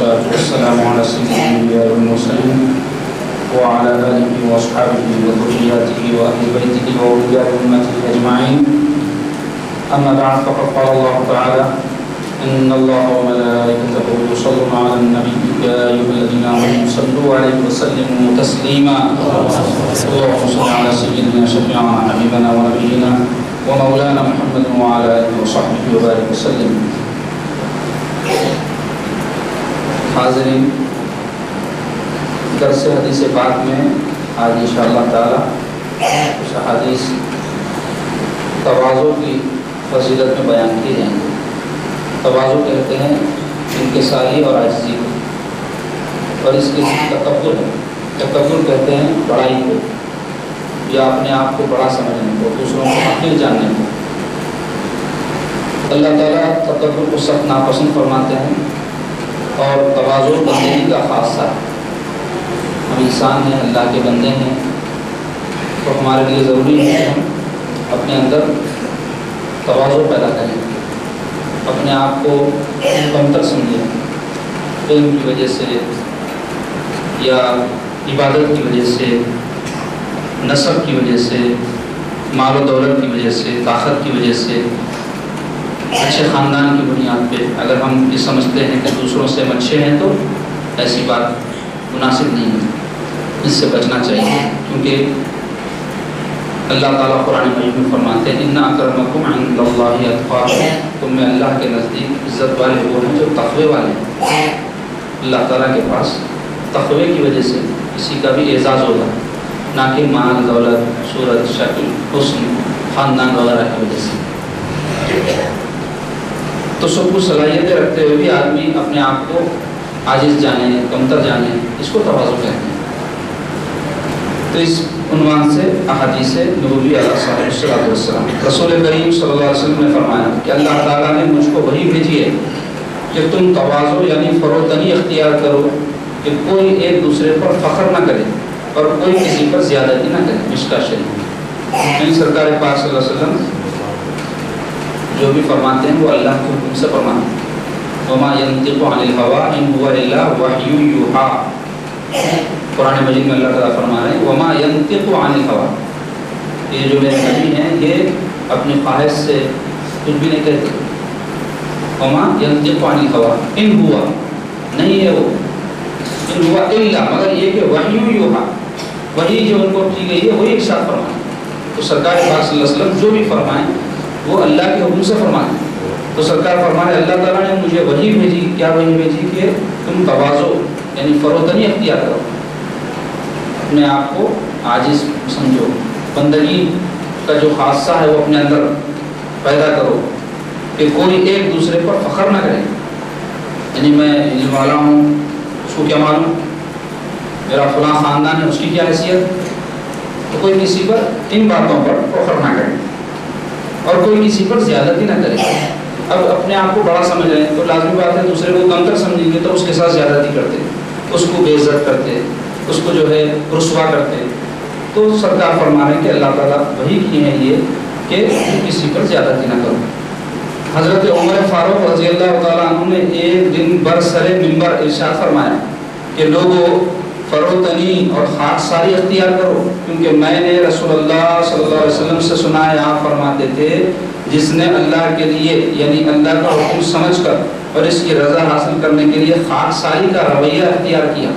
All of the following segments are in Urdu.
والصلاة والسلام على سيد الأنبياء والمرسلين وعلى آله وأصحابه وذرياته وأهل بيته وأولياء أمته أجمعين. أما بعد، فقد قال الله تعالى: إن الله وملائكته يصلون على النبي يا أيها الذين آمنوا صلوا عليه وسلموا تسليما. اللهم صل على سيدنا شفيعنا حبيبنا ونبينا ومولانا محمد وعلى آله وصحبه وبارك وسلم. حاضرین، درس حدیث پاک میں آج انشاءاللہ تعالی کچھ احادیث تواضع کی فضیلت میں بیان کی جائیں گے. تواضع کہتے ہیں انکساری اور عاجزی کو، اور اس کے تکبر ہے. تکبر کہتے ہیں بڑائی کو یا اپنے آپ کو بڑا سمجھنے کو، دوسروں کو حقیر جاننے کو. اللہ تعالیٰ تکبر کو سخت ناپسند فرماتے ہیں، اور تواضع بندگی کا خاصہ ہے. ہم انسان ہیں، اللہ کے بندے ہیں، تو ہمارے لیے ضروری ہے کہ ہم اپنے اندر تواضع پیدا کریں، اپنے آپ کو کمتر سمجھیں، علم کی وجہ سے یا عبادت کی وجہ سے، نسب کی وجہ سے، مال و دولت کی وجہ سے، طاقت کی وجہ سے، اچھے خاندان کی بنیاد پہ اگر ہم یہ سمجھتے ہیں کہ دوسروں سے ہم اچھے ہیں تو ایسی بات مناسب نہیں ہے. اس سے بچنا چاہیے، کیونکہ اللہ تعالیٰ قرآن مجید میں فرماتے ہیں: ان اکرمکم عند اللہ اتقاکم، تم میں اللہ کے نزدیک عزت والے وہ ہیں جو تقوی والے ہیں. اللہ تعالیٰ کے پاس تقوی کی وجہ سے کسی کا بھی اعزاز ہوگا، نہ کہ مال دولت، صورت، شکل، حسن، خاندان وغیرہ کی وجہ سے. تو سب کچھ صلاحیتیں رکھتے ہوئے بھی آدمی اپنے آپ کو عاجز جانے، کمتر جانے، اس کو تواضع کہتے ہیں. تو اس عنوان سے احادیث نبوی علیہ الصلوۃ والسلام، رسول کریم صلی اللہ علیہ وسلم نے فرمایا کہ اللہ تعالیٰ نے مجھ کو وحی بھیجی ہے کہ تم تواضع یعنی فروتنی اختیار کرو، کہ کوئی ایک دوسرے پر فخر نہ کرے اور کوئی کسی پر زیادتی نہ کرے. مشکاۃ شریف یعنی سرکار پاک صلی اللہ علیہ وسلم جو بھی فرماتے ہیں وہ اللہ کے حکم سے فرماتے ہیں. وما ينطق عن الهوى ان هو الا وحی یوحی. قرآن مجید میں اللہ تعالیٰ فرما رہے ہیں: وما ينطق عن الهوى. یہ جو میرے نبی ہیں یہ اپنی خواہش سے کچھ بھی نہیں کہتے. وما ينطق عن الهوى ان هو، نہیں ہے وہ، ان هو الا، مگر یہ کہ وحی یوحی، وحی جو ان کو کی گئی ہے وہی ارشاد فرمائیں. تو سرکار پاک صلی اللہ علیہ وسلم جو بھی فرمائیں وہ اللہ کے حکم سے فرمائیں. تو سرکار فرمائے اللہ تعالیٰ نے مجھے وحی بھیجی. کیا وحی بھیجی؟ کہ تم تواضع یعنی فروتنی اختیار کرو، اپنے آپ کو عاجز سمجھو، بندگی کا جو خاصہ ہے وہ اپنے اندر پیدا کرو، کہ کوئی ایک دوسرے پر فخر نہ کرے. یعنی میں علم والا ہوں، اس کو کیا معلوم، میرا فلاں خاندان ہے، اس کی کیا حیثیت. تو کوئی کسی پر ان باتوں پر فخر نہ کرے اور کوئی کسی پر زیادتی نہ کرے. اب اپنے آپ کو بڑا سمجھ رہے ہیں تو لازمی بات ہے دوسرے کو کمتر سمجھیں گے تو اس کے ساتھ زیادتی کرتے، اس کو بے عزت کرتے، اس کو جو ہے رسوا کرتے. تو سرکار فرما رہے ہیں کہ اللہ تعالیٰ وہی کی ہے یہ کہ کسی پر زیادتی نہ کرو. حضرت عمر فاروق رضی اللہ تعالیٰ عنہ نے ایک دن برسر منبر ارشاد فرمایا کہ لوگوں فروتنی اور خاکساری اختیار کرو، کیونکہ میں نے رسول اللہ صلی اللہ علیہ وسلم سے سنا ہے، آپ فرماتے تھے جس نے اللہ کے لیے یعنی اللہ کا حکم سمجھ کر اور اس کی رضا حاصل کرنے کے لیے خاکساری کا رویہ اختیار کیا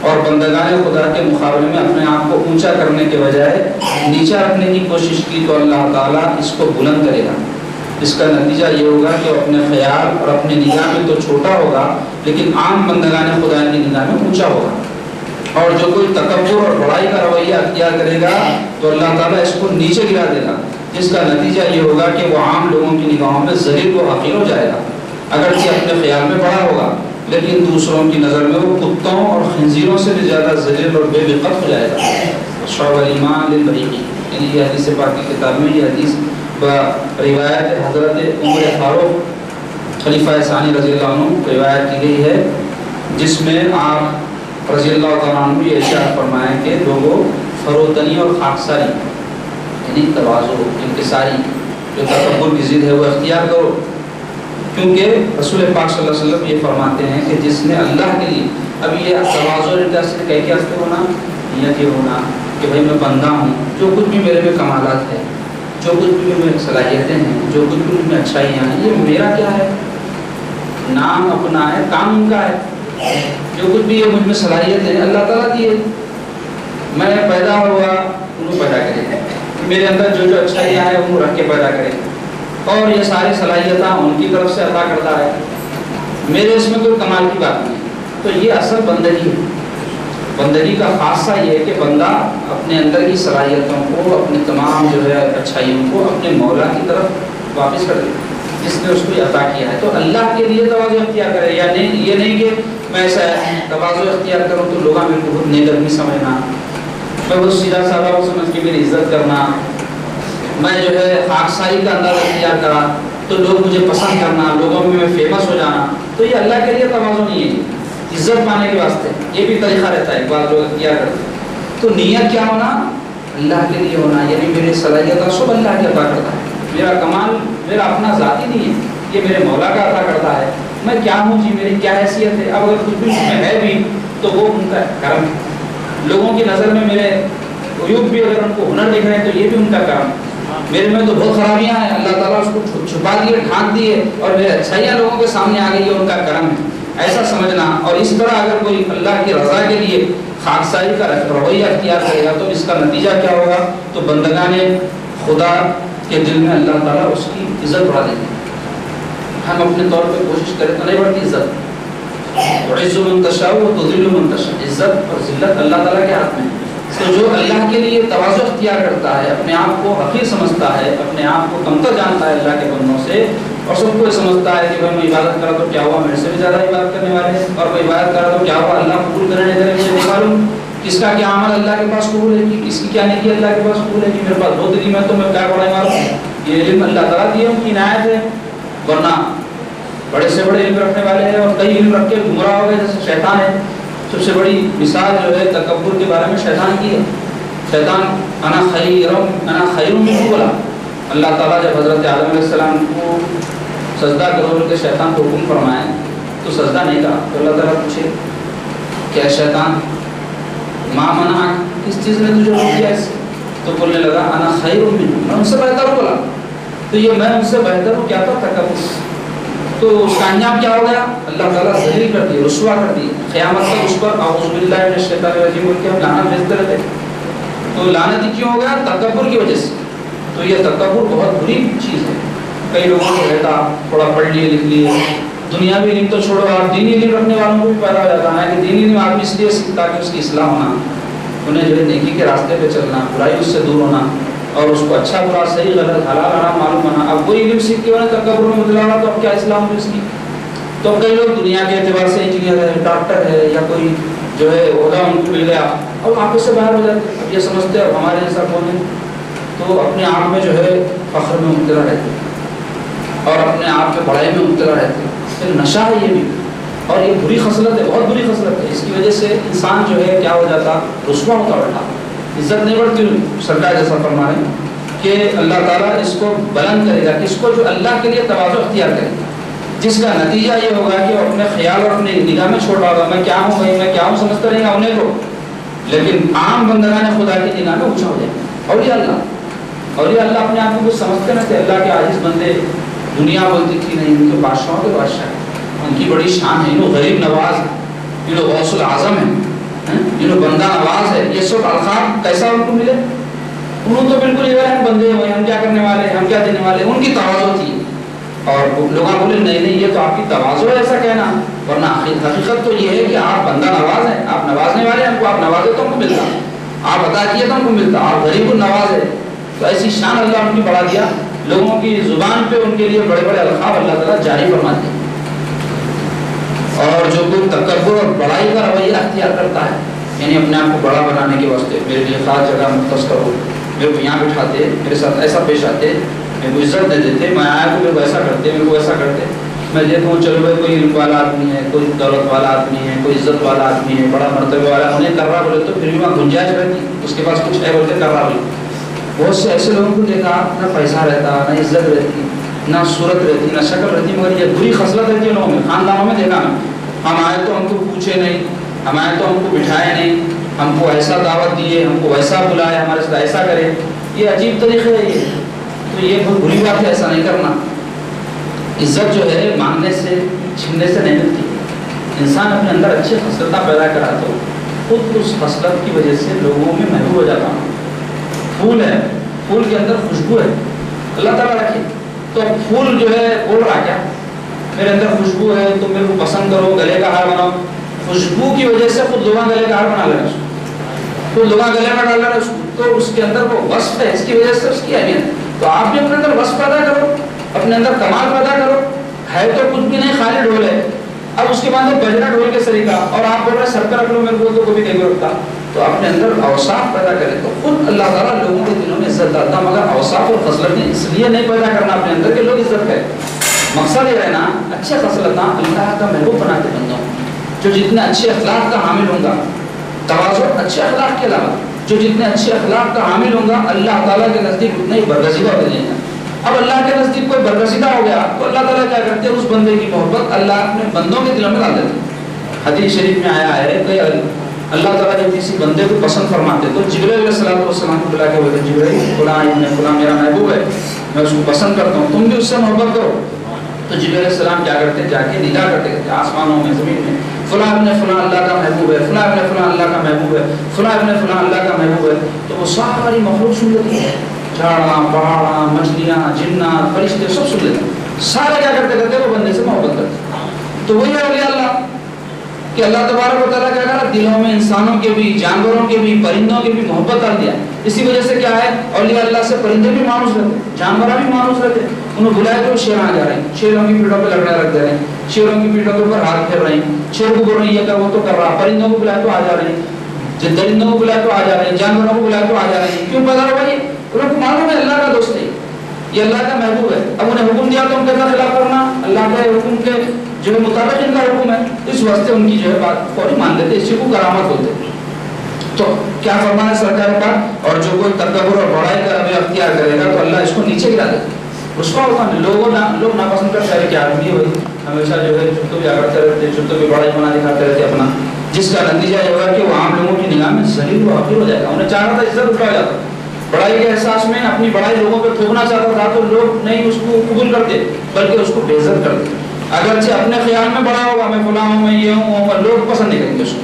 اور بندگان خدا کے مقابلے میں اپنے آپ کو اونچا کرنے کے بجائے نیچا رکھنے کی کوشش کی تو اللہ تعالیٰ اس کو بلند کرے گا. اس کا نتیجہ یہ ہوگا کہ اپنے خیال اور اپنی نگاہ میں تو چھوٹا ہوگا لیکن عام بندگان خدا کی نگاہ میں اونچا ہوگا. اور جو کوئی تکبر اور بڑائی کا رویہ اختیار کرے گا تو اللہ تعالیٰ اس کو نیچے گرا دے گا، جس کا نتیجہ یہ ہوگا کہ وہ عام لوگوں کی نگاہوں میں ذلیل و حقیر ہو جائے گا. اگرچہ اپنے خیال میں بڑا ہوگا لیکن دوسروں کی نظر میں وہ کتوں اور خنزیروں سے بھی زیادہ ذلیل اور بے وقت ہو جائے گا. شعب الایمان للبیہقی، یعنی یہ حدیث پاک کی کتاب میں یہ حدیث روایت حضرت عمر فاروق خلیفہ ثانی رضی اللہ عنہ روایت کی گئی ہے، جس میں آپ رضی اللہ تعالیٰ عنہ یہ ارشاد فرمائیں کہ لوگوں فروتنی اور خاکساری یعنی تواضع، انکساری، جو تکبر کی ضد ہے وہ اختیار کرو. کیونکہ رسول پاک صلی اللہ علیہ وسلم یہ فرماتے ہیں کہ جس نے اللہ کے لیے، اب یہ تواضع کہہ کے ہستے ہونا، نیت یہ ہونا کہ بھائی میں بندہ ہوں، جو کچھ بھی میرے میں کمالات ہے، جو کچھ بھی میرے صلاحیتیں ہیں، جو کچھ بھی میں اچھائیاں ہیں، یہ میرا کیا ہے، نام اپنا ہے، کام ان کا ہے، جو کچھ بھی یہ مجھ میں صلاحیت ہے اللہ تعالیٰ کی ہے، میں پیدا ہوا انہوں پیدا کرے، میرے اندر جو جو اچھائیاں ہیں انہوں رکھ کے پیدا کرے، اور یہ ساری صلاحیتیں ان کی طرف سے عطا کرتا ہے، میرے اس میں کوئی کمال کی بات نہیں۔ تو یہ اصل بندگی ہے۔ بندگی کا خاصہ یہ ہے کہ بندہ اپنے اندر کی صلاحیتوں کو، اپنے تمام جو ہے اچھائیوں کو اپنے مولا کی طرف واپس کر دے جس نے اس کو عطا کیا ہے۔ تو اللہ کے لیے تواضع اختیار کرے، یا نہیں یہ نہیں کہ میں ایسا تواضع اختیار کروں تو لوگ میرے کو بہت نیگرمی سمجھنا، میں بہت سیدھا سادہ کو سمجھ کے میری عزت کرنا، میں جو ہے خاکساری کا انداز اختیار کرا تو لوگ مجھے پسند کرنا، لوگوں میں میں فیمس ہو جانا، تو یہ اللہ کے لیے تواضع نہیں ہے، عزت پانے کے واسطے یہ بھی طریقہ رہتا ہے، ایک بار لوگ اختیار کرتے ہیں۔ تو نیت کیا ہونا؟ اللہ کے لیے ہونا، یعنی میری صلاحیت سب اللہ کے عطا کرتا ہے، میرا کمال میرا اپنا ذاتی نہیں ہے، یہ میرے مولا کا عطا کرتا ہے، میں کیا ہوں جی، میری کیا حیثیت ہے، اب اگر کچھ بھی میں ہے بھی تو وہ ان کا کرم ہے، لوگوں کی نظر میں میرے عیوب بھی اگر ان کو ہنر دکھ رہے ہیں تو یہ بھی ان کا کرم ہے، میرے میں تو بہت خرابیاں ہیں، اللہ تعالیٰ اس کو چھپا دیے، ڈھانک دیے، اور میرے اچھائیاں لوگوں کے سامنے آ گئی ہے، ان کا کرم ہے، ایسا سمجھنا۔ اور اس طرح اگر کوئی اللہ کی رضا کے لیے خاکساری کا رویہ اختیار کرے گا تو اس کا نتیجہ کیا ہوگا؟ تو بندگان خدا کے دل میں اللہ تعالیٰ اس کی عزت بڑھا دیں گے۔ ہم اپنے طور پہ کوشش کریں تو نہیں بڑھتی عزت، وَعِزُّ مَن تَشَاءُ وَتُذِلُّ مَن تَشَاءُ، عزت اور ذلت اللہ تعالیٰ کے ہاتھ میں ہے۔ تو جو اللہ کے لیے تواضع اختیار کرتا ہے، اپنے آپ کو حقیر سمجھتا ہے، اپنے آپ کو کمتر جانتا ہے اللہ کے بندوں سے، اور سب کو یہ سمجھتا ہے کہ میں عبادت کرا تو کیا ہوا، میرے سے بھی زیادہ عبادت کرنے والے ہیں، اور میں عبادت کرا تو کیا ہوا، اللہ قبول کرنے دے مجھے نہیں معلوم کس کا کیا عمل اللہ کے پاس قبول ہے، کہ کس کی کیا نیکی اللہ کے پاس قبول ہے، کہ میرے پاس بہت علم ہے تو میں کیا بڑا معلوم، یہ علم اللہ تعالیٰ کی ہے، ان کی عنایت ہے، ورنہ بڑے سے بڑے علم رکھنے والے ہیں اور کئی علم رکھ کے گمراہ ہو گئے، جیسے شیطان ہے۔ سب سے بڑی مثال جو ہے تکبر کے بارے میں شیطان کی ہے۔ شیطان انا خیر منہ بولا، اللہ تعالیٰ جب حضرت آدم علیہ السلام کو سجدہ کرو کہ شیطان کو حکم فرمائے تو سجدہ نہیں کرا، تو اللہ تعالیٰ پوچھے کیا شیطان ما منع، کس چیز نے تجھے روک دیا اس سے؟ تو بولنے لگا انا خیر منہ، میں ان سے بہتر ہوں، بولا تو یہ میں ان سے بہتر ہوں کیا تھا تکبر۔ تو اس کا انجام کیا ہو گیا؟ اللہ تعالیٰ ذلیل کر دی، رسوا کر دی، قیامت تک اس پر اعوذ باللہ من الشیطان الرجیم بول کے ہم لعنت بھیجتے رہتے۔ تو لعنت ہی کیوں ہو گیا؟ تکبر کی وجہ سے۔ تو یہ تکبر بہت بری چیز ہے۔ کئی لوگوں کو کہتا تھوڑا پڑھ لیے لکھ لیے، دنیاوی علم تو چھوڑو، آپ دینی علم رکھنے والوں کو بھی پیدا ہو جاتا ہے کہ دینی علم آدمی اس لیے سیکھتا کہ اس کی اصلاح ہونا، انہیں جو ہے نیکی کے راستے پہ چلنا، برائی اس سے دور ہونا، اور اس کو اچھا برا صحیح غلط حلال حرام معلوم ہونا۔ اب وہی علم سیکھ کے انہیں تکبر میں بدلا رہا تو اب کیا اصلاح ہوگی اس کی؟ تو کئی لوگ دنیا کے اعتبار سے انجینئر ہے، ڈاکٹر ہے، یا کوئی جو ہے عہدہ ان کو مل گیا، اب آنکھوں سے باہر ہو جاتے، اب یہ سمجھتے اب ہمارے جیسا کون ہے، تو اپنے آپ میں جو ہے فخر میں مبتلا رہتے اور اپنے آپ کے بڑائی میں مبتلا رہتے۔ پھر نشہ ہے یہ بھی، اور یہ بری خصلت ہے، بہت بری خصلت ہے۔ اس کی وجہ سے انسان جو ہے کیا ہو جاتا، رسوا ہوتا بیٹھا، عزت نہیں بڑھتی۔ سرکار جیسا فرما رہے ہیں کہ اللہ تعالیٰ اس کو بلند کرے گا، کس کو؟ جو اللہ کے لیے تواضع اختیار کرے گا، جس کا نتیجہ یہ ہوگا کہ وہ اپنے خیال اور اپنے نگاہ میں چھوڑ رہا ہوگا، میں کیا ہوں بھائی، میں کیا ہوں سمجھتا رہے گا انہیں کو، لیکن عام بندگان خدا کی نگاہ میں اونچا ہو جائے گا۔ اولیاء اللہ اپنے آپ کو کچھ سمجھتے نہ تھے، اللہ کے عاجز بندے، دنیا بولتی تھی نہیں، ان کے بادشاہوں کے بادشاہ، ان کی بڑی شان ہے، انہوں غریب نواز ہے، انہوں غوث العظم ہے، انہوں بندہ نواز ہے، یہ سب القاب کیسا ان کو ملے؟ انہوں تو بالکل یہ ہم بندے ہوئے، ہم کیا کرنے والے، ہم کیا دینے والے، ان کی تواضع تھی۔ اور لوگ بولے نہیں یہ تو آپ کی تواضع ہے ایسا کہنا، ورنہ حقیقت تو یہ ہے کہ آپ بندہ نواز ہیں، آپ نوازنے والے ہیں، ہم کو آپ نوازے تو ہم کو ملتا، آپ عطا کیے تو ہم کو ملتا، آپ غریب النواز ہے۔ تو ایسی شان اللہ ان کی بڑھا دیا، لوگوں کی زبان پہ ان کے لیے بڑے بڑے القاب اللہ تعالیٰ جاری فرماتے ہیں۔ اور جو کوئی تکبر اور بڑائی کا رویہ اختیار کرتا ہے، یعنی اپنے آپ کو بڑا بنانے کے واسطے میرے لیے خاص جگہ مختص کرو، میرے کو یہاں بٹھاتے، میرے ساتھ ایسا پیش آتے، میرے کو عزت دے دیتے، میں آیا تو میرے کو ایسا کرتے، میرے کو ایسا کرتے، میں دیکھوں چلو بھائی کوئی علم والا آدمی ہے، کوئی دولت والا آدمی ہے، کوئی عزت والا آدمی ہے، بڑا مرتبہ والا، انہیں کر رہا بولے تو پھر بھی وہاں گنجائش رہتی، اس کے پاس کچھ ہے بولتے کر رہا بولے۔ بہت سے ایسے لوگوں کو دیکھا، نہ پیسہ رہتا، نہ عزت رہتی، نہ صورت رہتی نہ شکل رہتی، مگر یہ بری خصلت رہتی ہے لوگوں میں. خاندانوں میں دیکھا نا، ہم آئے تو ہم کو پوچھے نہیں، ہم آئے تو ہم کو بٹھائے نہیں، ہم کو ایسا دعوت دیے، ہم کو ویسا بلائے، ہمارے ساتھ ایسا کرے. یہ عجیب طریقے ہے یہ، تو یہ بہت بری بات ہے، ایسا نہیں کرنا. عزت جو ہے مانگنے سے چھیننے سے نہیں ملتی. انسان اپنے اندر اچھی خصلتیں پیدا کرا تو خود اس خصلت کی وجہ سے لوگوں میں محبوب ہو جاتا ہوں. پھول ہے، پھول کے اندر خوشبو ہے، اللہ تعالیٰ رکھے. تو پھول جو ہے بول رہا کیا میرے اندر خوشبو ہے تو میرے کو پسند کرو، گلے کا ہار بناؤ. خوشبو کی وجہ سے خود لوگاں گلے کا ہار بنا لے رہے، خود لوگاں گلے میں ڈال رہے. تو اس کے اندر وہ وصف ہے، اس کی وجہ سے اس کی اہمیت. تو آپ بھی اپنے اندر وصف پیدا کرو، اپنے اندر کمال پیدا کرو. ہے تو کچھ بھی نہیں، خالی ڈھول ہے. اب اس کے بعد بجنا ڈھول کے سریقہ، اور آپ بول رہے ہیں سر پہ رکھ لو میرے کو، تو کبھی نہیں رکھتا. تو اپنے اندر اوصاف پیدا کرے تو خود اللہ تعالیٰ لوگوں کے دلوں میں عزت ڈالتا. مگر اوصاف اور خصلتیں اس لیے نہیں پیدا کرنا اپنے اندر کہ لوگ عزت کریں. مقصد یہ ہے نا اچھے خصلتیں اللہ کا محبوب بناتے بندوں. جو جتنے اچھے اخلاق کا حامل ہوں گا، تواضع اچھے اخلاق کے علاوہ جو جتنے اچھے اخلاق کا حامل ہوں گا، اللہ تعالیٰ کے نزدیک اتنا ہی برگزیدہ ہوتے جائیں گے. اب اللہ کے نزدیک کوئی برگزیدہ ہو گیا تو اللہ تعالیٰ کیا کرتے ہیں، اس بندے کی محبت اللہ اپنے بندوں کے دلوں میں ڈال دیتے ہیں. حدیث شریف میں آیا ہے کہ اللہ تعالیٰ جب کسی بندے کو پسند فرماتے تو جبرائیل علیہ السلام کو بلا کے بولتے جبرائیل فلاں میرا محبوب ہے، میں اس کو پسند کرتا ہوں، تم بھی اس سے محبت کرو. تو جبرائیل علیہ السلام کیا کرتے ہیں، جا کے ندا کرتے ہیں آسمانوں میں زمین میں، فلاں ابن فلاں اللہ کا محبوب ہے، فلاں ابن فلاں اللہ کا محبوب ہے، فلاں ابن فلاں اللہ کا محبوب ہے. تو وہ ساری مخلوق سن لیتی ہے، جھاڑاں پہاڑاں مچھلیاں جنات فرشتے سب سن لیتے ہیں. سارے کیا کرتے کرتے وہ بندے سے محبت کرتے. تو وہی ہے اولیاء اللہ کہ اللہ تبارک و تعالیٰ کیا کرا، دلوں میں انسانوں کے بھی، جانوروں کے بھی، پرندوں کے بھی محبت ڈال دیا. اسی وجہ سے کیا ہے، اولیاء اللہ سے پرندے بھی مانوس رہتے، جانور بھی مانوس رہتے. انہوں بلائے تو شیر آ جا رہے ہیں، شیروں کی پیٹوں پہ لڑنے رکھ دے رہے ہیں، شیروں کی پیٹوں کے اوپر ہاتھ پھیر رہے ہیں. شیر کو بول رہے ہیں یہ کر وہ تو کر رہا، پرندوں کو بلائے تو آ جا رہے ہیں، درندوں کو بلائے تو آ جا رہے ہیں، جانوروں کو بلائے تو آ جا رہے ہیں. کیوں پیدا ہوا؟ یہ انہوں کو معلوم ہے اللہ کا دوست ہے، یہ اللہ کا محبوب ہے. اب انہیں حکم دیا تو ان کا خلاف کرنا اللہ کے حکم کے جو مطابق ان کا حکم ہے، اس واسطے ان کی جو ہے بات فوری مان لیتے، اسی کو کرامت بولتے. تو کیا فرمایا سرکار کا، اور جو کوئی تکبر اور بڑائی کا رویہ اختیار کرے گا تو اللہ اس کو نیچے گرا دے. اس کو لوگ ناپسند کرتے ہیں کہ آدمی ہوئی ہمیشہ جو ہے جھوٹوں بھی کرتے رہتے، جھوٹوں بھی بڑائی بنا دکھاتے رہتے اپنا، جس کا نتیجہ یہ ہوگا کہ وہ عام لوگوں کی نگاہ میں ذلیل و حقیر ہو جائے گا. انہیں چاہتا تھا عزت اٹھا جاتا، بڑائی کے احساس میں اپنی بڑائی لوگوں پہ تھوپنا چاہتا تھا تو لوگ نہیں اس کو قبول کرتے بلکہ اس کو بے عزت کرتے. اگرچہ اپنے خیال میں بڑا ہوگا، میں فلاں ہوں، میں یہ ہوں، لوگ پسند نہیں کریں گے اس کو،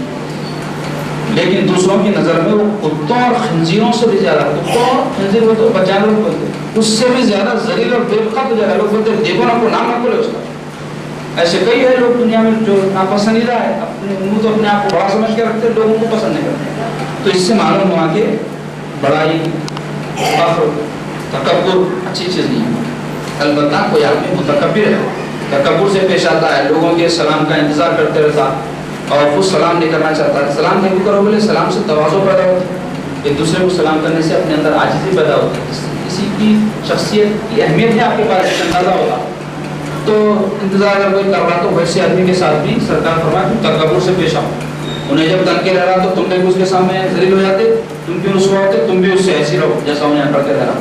لیکن دوسروں کی نظر میں وہ کتوں اور خنزیروں سے بھی زیادہ، کتوں اور خنزیر ہوتے ہیں جانور بولتے ہیں، اس سے بھی زیادہ ذلیل اور بے وقت ہو جائے گا. لوگ بولتے ہیں دیکھو نا، کو نام نہ بولے اس کا. ایسے کئی ہے لوگ دنیا میں جو ناپسندیدہ ہے، اپنے تو اپنے آپ کو بڑا سمجھ کے رکھتے، لوگوں کو پسند نہیں کرتے. تو اس سے معلوم ہوا کہ بڑائی، فخر، تکبر اچھی چیز نہیں ہے. البتہ کوئی آدمی متکبر ہے، تکبر سے پیش آتا ہے، لوگوں کے سلام کا انتظار کرتے رہتا اور خود سلام نہیں کرنا چاہتا ہے. سلام نہیں کرو بولے، سلام سے تواضع پیدا ہوتا ہے. ایک دوسرے کو سلام کرنے سے اپنے اندر عاجزی پیدا ہوتی ہے. کسی کی شخصیت کی اہمیت ہے آپ کے پاس اندازہ ہوگا. تو انتظار اگر کوئی کر رہا تو ویسے آدمی کے ساتھ بھی سرکار فرمایا کہ تکبر سے پیش آؤ. انہیں جب تن کے رہ رہا تو تم بھی اس کے سامنے ذلیل ہو جاتے، تم بھی رسوا ہوتے، تم بھی اس سے ایسی رہو جیسا انہیں کرتے رہا.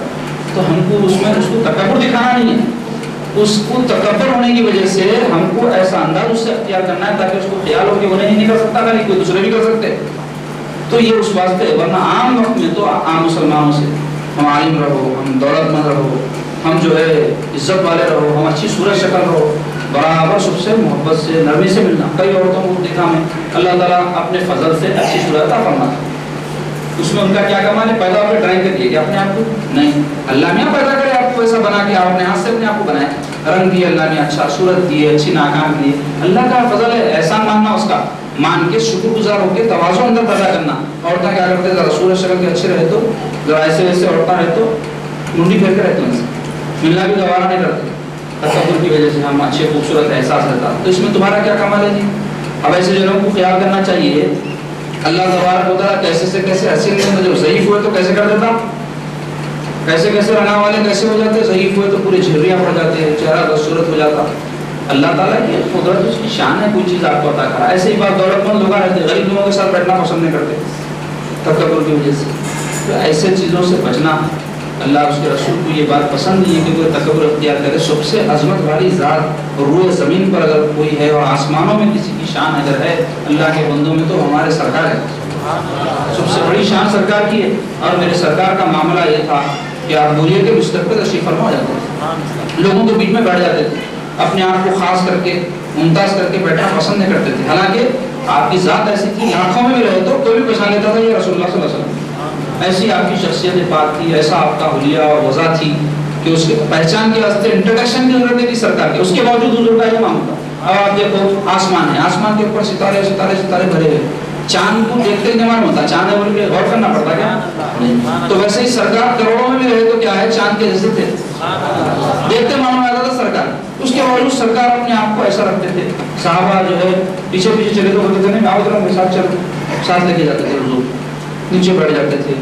تو ہم کو اس میں اس کو تکبر دکھانا نہیں ہے، اس کو تکبر ہونے کی وجہ سے ہم کو ایسا انداز اس سے اختیار کرنا ہے تاکہ اس کو خیال ہو کہ وہ نہیں کر سکتا خالی کوئی دوسرے بھی کر سکتے. تو یہ اس واسطے ہے. ورنہ عام وقت میں تو عام مسلمانوں سے ہم عالم رہو، ہم دولت مند رہو، ہم جو ہے عزت والے رہو، ہم اچھی صورت شکل رہو، برابر سب سے محبت سے نرمی سے ملنا. کئی عورتوں کو دیکھا میں اللہ تعالیٰ اپنے فضل سے اچھی صورت عطا فرماتا ہے. اس میں ان کا کیا کمال ہے، پیدا آپ نے ڈرائنگ کر دی کہ اپنے آپ کو نہیں، اللہ میاں پیدا کرے آپ کو ایسا بنا کے، آپ نے ہاتھ سے اپنے آپ کو بنایا، رنگ دیے اللہ نے، اچھا صورت دی ہے، اچھی ناکام دی. اللہ کا فضل ہے، احسان ماننا اس کا، مان کے شکر گزار ہو کے تواضع اندر پیدا کرنا. عورتیں کیا کرتے ہیں، ذرا صورت شکل کے اچھے رہے تو، ذرا ایسے ویسے عورتیں رہے تو منڈی پھیر کے رہتے ہیں، ملنا بھی گوارا نہیں کرتے. تکبر کی وجہ سے ہم اچھے خوبصورت احساس رہتا. تو اس میں تمہارا کیا کمال ہے جی. اب ایسے جنوں کو خیال کرنا چاہیے اللہ تبارک و تعالیٰ کیسے سے کیسے حسین میں جو ضعیف ہوئے تو کیسے کر دیتا، کیسے کیسے رنگا والے کیسے ہو جاتے، ضعیف ہوئے تو پورے جھریاں پڑ جاتے ہیں، چہرہ خوبصورت ہو جاتا. اللہ تعالیٰ کی قدرت، اس کی شان ہے، کوئی چیز آپ کو عطا کرا. ایسے ہی بات دولت مند لوگ رہتے، غریب لوگوں کے ساتھ بیٹھنا پسند نہیں کرتے تکبر کی وجہ سے. تو ایسے چیزوں سے بچنا اللہ اس کے رسول کو یہ بات پسند نہیں ہے کہ کوئی تکبر اختیار کرے. سب سے عظمت والی ذات روئے زمین پر اگر کوئی ہے اور آسمانوں میں کسی کی شان اگر ہے اللہ کے بندوں میں تو ہمارے سرکار ہے. سب سے بڑی شان سرکار کی ہے. اور میرے سرکار کا معاملہ یہ تھا کہ آپ بوریے کے بستر پہ تشریف فرما ہو جاتے تھے, لوگوں کے بیچ میں بیٹھ جاتے تھے, اپنے آپ کو خاص کر کے ممتاز کر کے بیٹھنا پسند نہیں کرتے تھے. حالانکہ آپ کی ذات ایسی تھی, آنکھوں میں بھی رہے تو کوئی بھی پہچان لیتا تھا یہ رسول اللہ صلی اللہ علیہ وسلم. ایسی آپ کی شخصیت پاک تھی, ایسا آپ کا حلیہ اور وضع تھی کہ اس کے پہچان کے واسطے انٹروڈکشن کی ضرورت نہیں تھی سرکار کی. اس کے باوجود حضور کا یہ معاملہ. اب آپ دیکھو آسمان ہے, آسمان کے اوپر ستارے ستارے ستارے بھرے ہوئے, چاند کو دیکھتے ہی معلوم ہوتا چاند ہے بول کے غور کرنا پڑتا کیا؟ تو ویسے ہی سرکار کروڑوں میں بھی رہے تو کیا ہے چاند کے جیسے تھے, دیکھتے معلوم آتا تھا سرکار. اس کے باوجود سرکار اپنے آپ کو ایسا رکھتے تھے. صحابہ جو ہے پیچھے پیچھے چلے تو بولتے تھے نہیں آؤ ذرا میرے ساتھ چلو, ساتھ لے کے جاتے تھے. حضور نیچے بیٹھ جاتے تھے,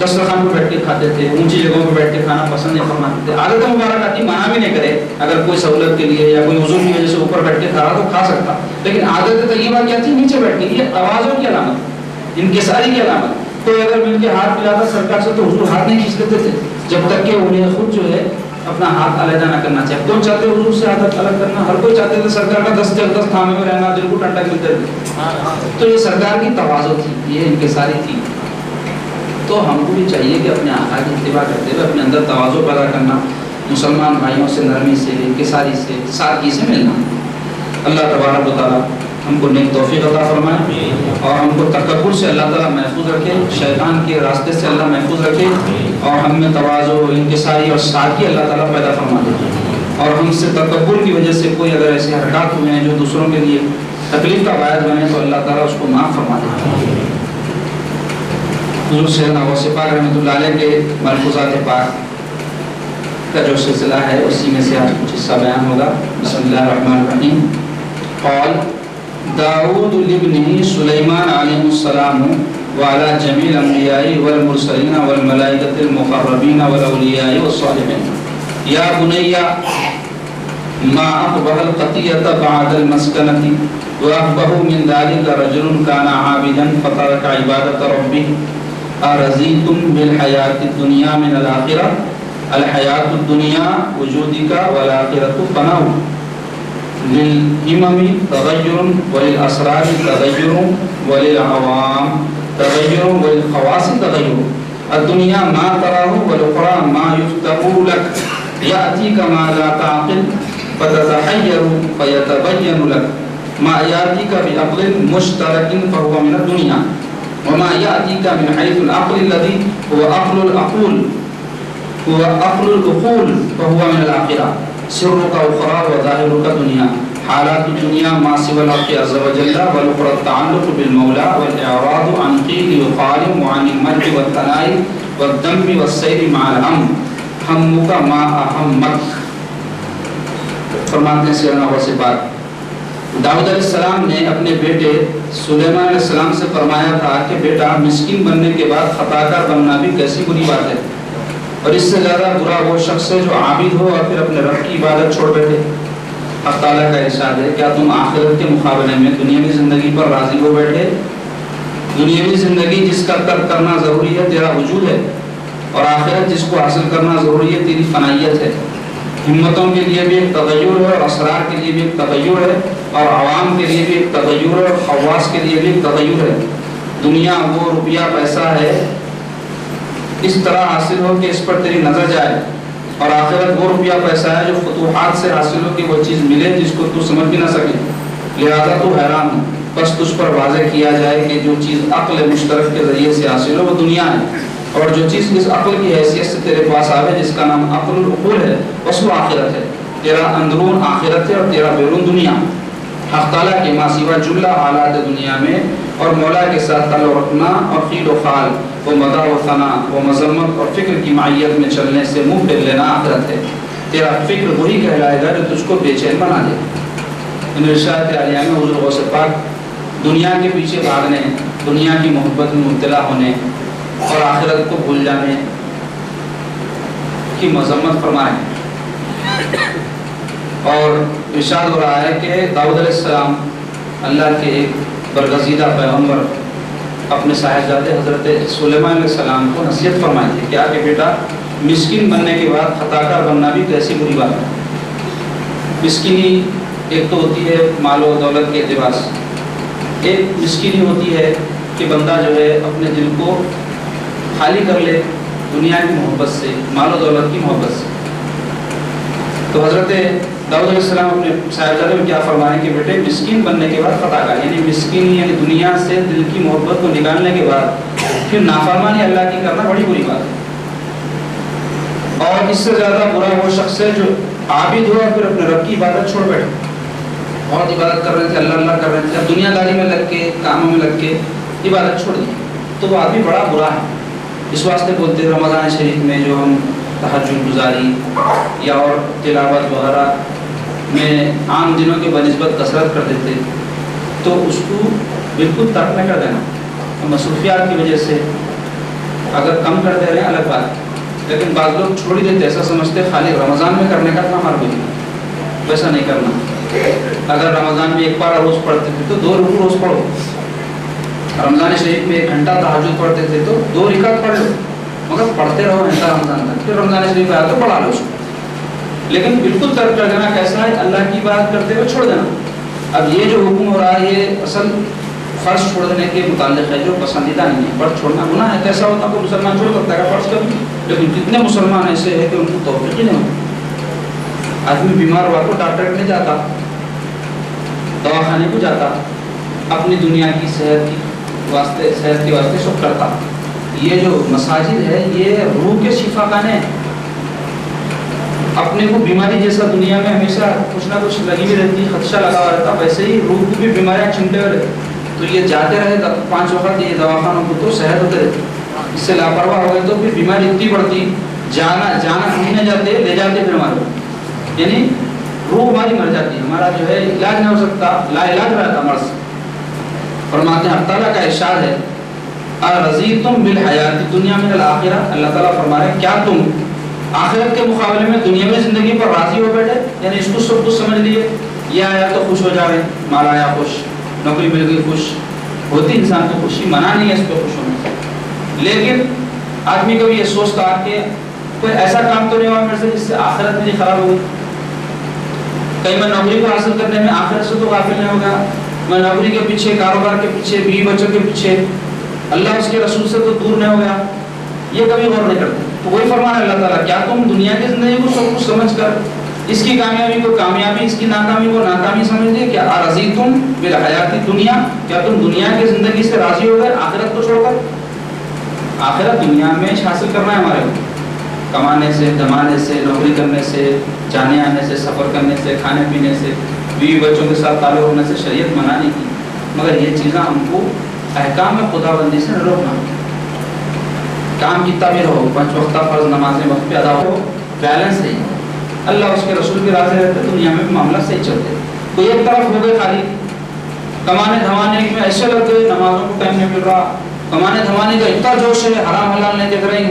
دسترخوان پہ بیٹھ کے کھاتے تھے, اونچی جگہوں پہ بیٹھ کے کھانا پسند نہیں فرماتے تھے. عادت مبارک آتی, منع بھی نہیں کرے, اگر کوئی سہولت کے لیے یا کوئی عذر کی وجہ سے اوپر بیٹھ کے کھا رہا تو کھا سکتا, لیکن عادت طیبہ کیا تھی نیچے بیٹھ کے. یہ توازن کی علامت, انکساری کی علامت. کوئی اگر مل کے ہاتھ ملاتا سرکار سے تو حضور ہاتھ نہیں کھینچ لیتے تھے جب تک کہ انہیں خود جو ہے اپنا ہاتھ علیحدہ نہ کرنا چاہیے. کون چاہتے حضور سے ہاتھ الگ کرنا؟ ہر کوئی چاہتے تھے سرکار کا دست تھامے میں رہنا, دل کو ٹھنڈک ملتے تھے. تو یہ سرکار کی تواضع تھی, یہ انکساری تھی. تو ہم کو بھی چاہیے کہ اپنے آقا کی اتباع کرتے ہوئے اپنے اندر تواضع پیدا کرنا, مسلمان بھائیوں سے نرمی سے, انکساری سے, سادگی سے ملنا. اللہ تبارک و تعالیٰ ہم کو نیک توفیق عطا فرمائے اور ہم کو تکبر سے اللہ تعالیٰ محفوظ رکھے, شیطان کے راستے سے اللہ محفوظ رکھے, اور ہم میں تواضع, انکساری اور سادگی اللہ تعالیٰ پیدا فرما دے. اور ہم سے تکبر کی وجہ سے کوئی اگر ایسے حرکات ہوئے ہیں جو دوسروں کے لیے تکلیف کا باعث بنے تو اللہ تعالیٰ اس کو معاف فرما دے. حضور سیدنا غوث پاک رحمۃ اللہ علیہ کے ملفوظات پاک کا جو سلسلہ ہے اسی میں سے آج کچھ حصہ بیان ہوگا. بسم اللہ الرحمن الرحیم. قال داؤد لابنه سلیمان علیہ السلام وعلى جميع الانبیاء والمرسلین والملائکۃ المقربین والاولیاء والصالحین یا بنی ما اقبح القطیۃ بعد المسکنۃ واقبح من ذلك رجل كان عابدا فترك عبادۃ ربه ارضیتم بالحیاۃ الدنیا من الآخرہ الحیاۃ الدنیا وجودک والآخرۃ فناء للہمم تغیر وللاسرار تغیر وللعوام تغیر وللخواص تغیر الدنیا ما تراہ والاخرى ما یفتح لک یأتیک ما لا تعقل فتتحیر فیتبین لک ما یأتیک بعقل مشترک فهو من الدنیا وما یأتیک من حیث العقل الذي هو عقل العقول فهو من الآخرہ سرک اخرى وظاہرک دنیا حالات الدنیا ما سوى الحق عز وجل والاخرى التعلق بالمولى والاعراض عن قیل وقال وعن المدح والثناء والذم والسیر مع الهم همک ما اهمک. فرماتے ہیں سیدنا غوث پاک داؤد علیہ السلام نے اپنے بیٹے سلیمان علیہ السلام سے فرمایا تھا کہ بیٹا مسکین بننے کے بعد خطا کار بننا بھی کیسی بری بات ہے, اور اس سے زیادہ برا وہ شخص ہے جو عابد ہو اور پھر اپنے رب کی عبادت چھوڑ بیٹھے. حق تعالیٰ کا ارشاد ہے کیا تم آخرت کے مقابلے میں دنیاوی زندگی پر راضی ہو بیٹھے؟ دنیاوی زندگی جس کا ترک کرنا ضروری ہے تیرا وجود ہے, اور آخرت جس کو حاصل کرنا ضروری ہے تیری فنائیت ہے. ہمتوں کے لیے بھی ایک تغیر ہے, اور اسرار کے لیے بھی ایک تغیر ہے, اور عوام کے لیے بھی ایک تغیر ہے, اور خواص کے لیے بھی ایک تغیر ہے. دنیا وہ روپیہ پیسہ ہے اس طرح حاصل ہو کہ اس پر تیری نظر جائے, اور آخرت وہ روپیہ پیسہ ہے جو فتوحات سے حاصل ہو کہ وہ چیز ملے جس کو تو سمجھ بھی نہ سکے, لہذا تو حیران ہو. بس تجھ پر واضح کیا جائے کہ جو چیز عقل مشترک کے ذریعے سے حاصل ہو وہ دنیا ہے, اور جو چیز اس عقل کی حیثیت سے تیرے پاس آوے جس کا نام عقل العقول ہے بس وہ آخرت ہے. تیرا اندرون آخرت ہے اور تیرا بیرون دنیا. حق تعالیٰ کے ما سوا جملہ حالات دنیا میں اور مولا کے ساتھ تعلق رکھنا اور خیل و خال و مدح و ثنا و مذمت اور فکر کی معیت میں چلنے سے منہ پھیر لینا آخرت ہے. تیرا فکر وہی کہلائے گا جو تجھ کو بے چین بنا دے. ارشاد عالیہ میں حضور غوث پاک دنیا کے پیچھے بھاگنے, دنیا کی محبت میں مبتلا ہونے اور آخرت کو بھول جانے کی مذمت فرمائیں. اور ارشاد ہو رہا ہے کہ داؤد علیہ السلام اللہ کے ایک برگزیدہ پیغمبر اپنے صاحبزادے حضرت سلیمان علیہ السلام کو نصیحت فرمائی تھی کیا کہ بیٹا مسکین بننے کے بعد خطا کار بننا بھی تو ایسی بری بات ہے۔ مسکینی ایک تو ہوتی ہے مال و دولت کے اعتبار سے، ایک مسکینی ہوتی ہے کہ بندہ جو ہے اپنے دل کو خالی کر لے دنیا کی محبت سے، مال و دولت کی محبت سے۔ تو حضرت داؤد علیہ السلام اپنے صاحبزادے میں کیا فرمائیں کہ بیٹے مسکین بننے کے بعد خطا کار، یعنی مسکین یعنی دنیا سے دل کی محبت کو نکالنے کے بعد پھر نافرمانی اللہ کی کرنا بڑی بری بات ہے۔ اور اس سے زیادہ برا وہ شخص ہے جو عابد ہوا پھر اپنے رب کی عبادت چھوڑ بیٹھے، بہت عبادت کر رہے تھے، اللہ اللہ کر رہے تھے، اب دنیا داری میں لگ کے کاموں میں لگ کے عبادت چھوڑ دی، تو وہ آدمی بڑا برا ہے۔ اس واسطے بولتے ہیں رمضان شریف میں جو ہم تہجد گزاری یا اور تلاوت وغیرہ میں عام دنوں کے بنسبت کثرت کر دیتے تو اس کو بالکل ترک نہ کر دینا۔ مصروفیات کی وجہ سے اگر کم کر دے رہے ہیں الگ بات، لیکن بعض لوگ چھوڑ ہی دیتے، ایسا سمجھتے خالی رمضان میں کرنے کا کام ہمارا کوئی، ویسا نہیں کرنا۔ اگر رمضان میں ایک بار روز پڑھتے تھے تو 2 رکوع روز پڑھو، رمضان شریف میں 1 گھنٹہ تہجد پڑھتے تھے تو 2 رکعت پڑھ لو، مگر پڑھتے رہو گھنٹہ رمضان تک، پھر رمضان شریف آیا تو پڑھا لو اس کو، لیکن بالکل ترک کر دینا کیسا ہے؟ اللہ کی بات کرتے ہوئے چھوڑ دینا۔ اب یہ جو حکم ہو رہا ہے یہ اصل فرض چھوڑ دینے کے متعلق ہے جو پسندیدہ نہیں ہے۔ فرض چھوڑنا گناہ ہے، کیسا ہوتا کوئی مسلمان چھوڑ سکتا ہے فرض کبھی، لیکن کتنے مسلمان ایسے ہیں کہ ان کو توفیق ہی نہیں ہوتی۔ آدمی بیمار ہوا تو ڈاکٹر کے نہیں جاتا، دواخانے کو جاتا، اپنی دنیا کی صحت کے واسطے سب کرتا۔ یہ جو مساجد ہے یہ روح کے شفا خانے ہیں۔ اپنے کو بیماری جیسا دنیا میں ہمیشہ کچھ نہ کچھ لگی ہوئی رہتی، خدشہ لگا ہوا رہتا، ویسے ہی روح کو بھی بیماریاں چمٹے ہوئے رہتی، تو یہ جاتے رہے 5 وقت یہ دواخانوں کو تو صحت ہوتے رہتی، اس سے لاپرواہ ہو گئے تو پھر بیماری اتنی بڑھتی، جانا نہیں جاتے لے جاتے پھر ہمارے، یعنی روح ہماری مر جاتی، ہمارا جو ہے علاج نہیں ہو سکتا، لا علاج رہتا مرض۔ فرماتے ہیں اللہ تعالیٰ کا ارشاد ہے ارضیتم بالحیات الدنیا من الآخرہ، اللہ تعالیٰ فرما رہے ہیں کیا تم آخرت کے مقابلے میں دنیاوی زندگی پر راضی ہو بیٹھے، یعنی اس کو سب کچھ سمجھ لیے، یہ آیا تو خوش ہو جا رہے، مال آیا خوش، نوکری مل گئی خوش، ہوتی انسان کو خوشی، منع نہیں ہے اس پہ خوش ہونے سے، لیکن آدمی کبھی یہ سوچتا کہ کوئی ایسا کام تو نہیں ہوا میرے سے جس سے آخرت میری خراب ہو گئی، کہیں میں نوکری کو حاصل کرنے میں آخرت سے تو غافل نہیں ہو گیا، میں نوکری کے پیچھے، کاروبار کے پیچھے، بیوی بچوں کے پیچھے، اللہ اس کے رسول سے تو دور نہیں ہو گیا، یہ کبھی غور نہیں کرتے۔ تو وہی فرمانا اللہ تعالیٰ کیا تم دنیا کی زندگی کو سب کچھ سمجھ کر اس کی کامیابی کو کامیابی، اس کی ناکامی کو ناکامی سمجھ لے؟ کیا ارضیتم بالحیات الدنیا، کیا تم دنیا کی زندگی سے راضی ہو گئے آخرت کو چھوڑ کر؟ آخرت دنیا میں حاصل کرنا ہے ہمارے کو، کمانے سے، دمانے سے، نوکری کرنے سے، جانے آنے سے، سفر کرنے سے، کھانے پینے سے، بیوی بچوں کے ساتھ تعلق ہونے سے شریعت منع نہیں کی، مگر یہ چیزیں ہم کو احکام خدا بندی سے نہ روکنا۔ کام کتنا بھی رہو، 5 وقتہ فرض نمازیں وقت پہ ادا ہو، بیلنس رہی، اللہ اس کے رسول کے راضی رہتے، دنیا میں بھی معاملہ صحیح چلتے۔ کوئی ایک طرف ہو گئے خالی کمانے دھمانے میں ایسے لگ گئے، نمازوں کو ٹائم نہیں مل رہا، کمانے دھمانے کا اتنا جوش ہے، حرام حلال نہیں دیکھ رہے،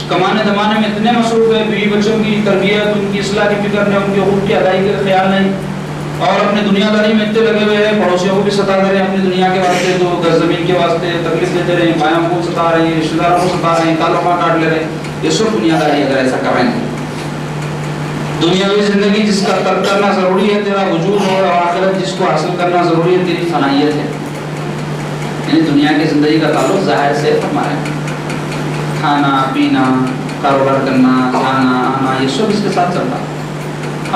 کمانے دھمانے میں اتنے مصروف ہے، بیوی بچوں کی تربیت، ان کی اصلاح کی فکر نہیں، ان کے حقوق کی ادائیگی کا خیال نہیں، اور اپنے دنیا داری میں اتنے لگے ہوئے ہیں، پڑوسیوں کو بھی ستا دے رہے ہیں اپنی دنیا کے واسطے، تو گھر زمین کے واسطے تکلیف دیتے رہے ہیں، بایوں کو ستا رہے ہیں، رشتہ داروں کو ستا رہے ہیں، تعلقات کاٹ لے رہے ہیں، یہ سب دنیا داری اگر ایسا کر رہے ہیں۔ دنیاوی زندگی جس کا ترک کرنا ضروری ہے تیرا وجود ہے، اور آخرت جس کو حاصل کرنا ضروری ہے تیری فنائیت ہے، یعنی دنیا کی زندگی کا تعلق ظاہر سے ہمارا ہے، کھانا پینا، کاروبار کرنا، جانا آنا، یہ سب اس کے ساتھ چلتا ہے۔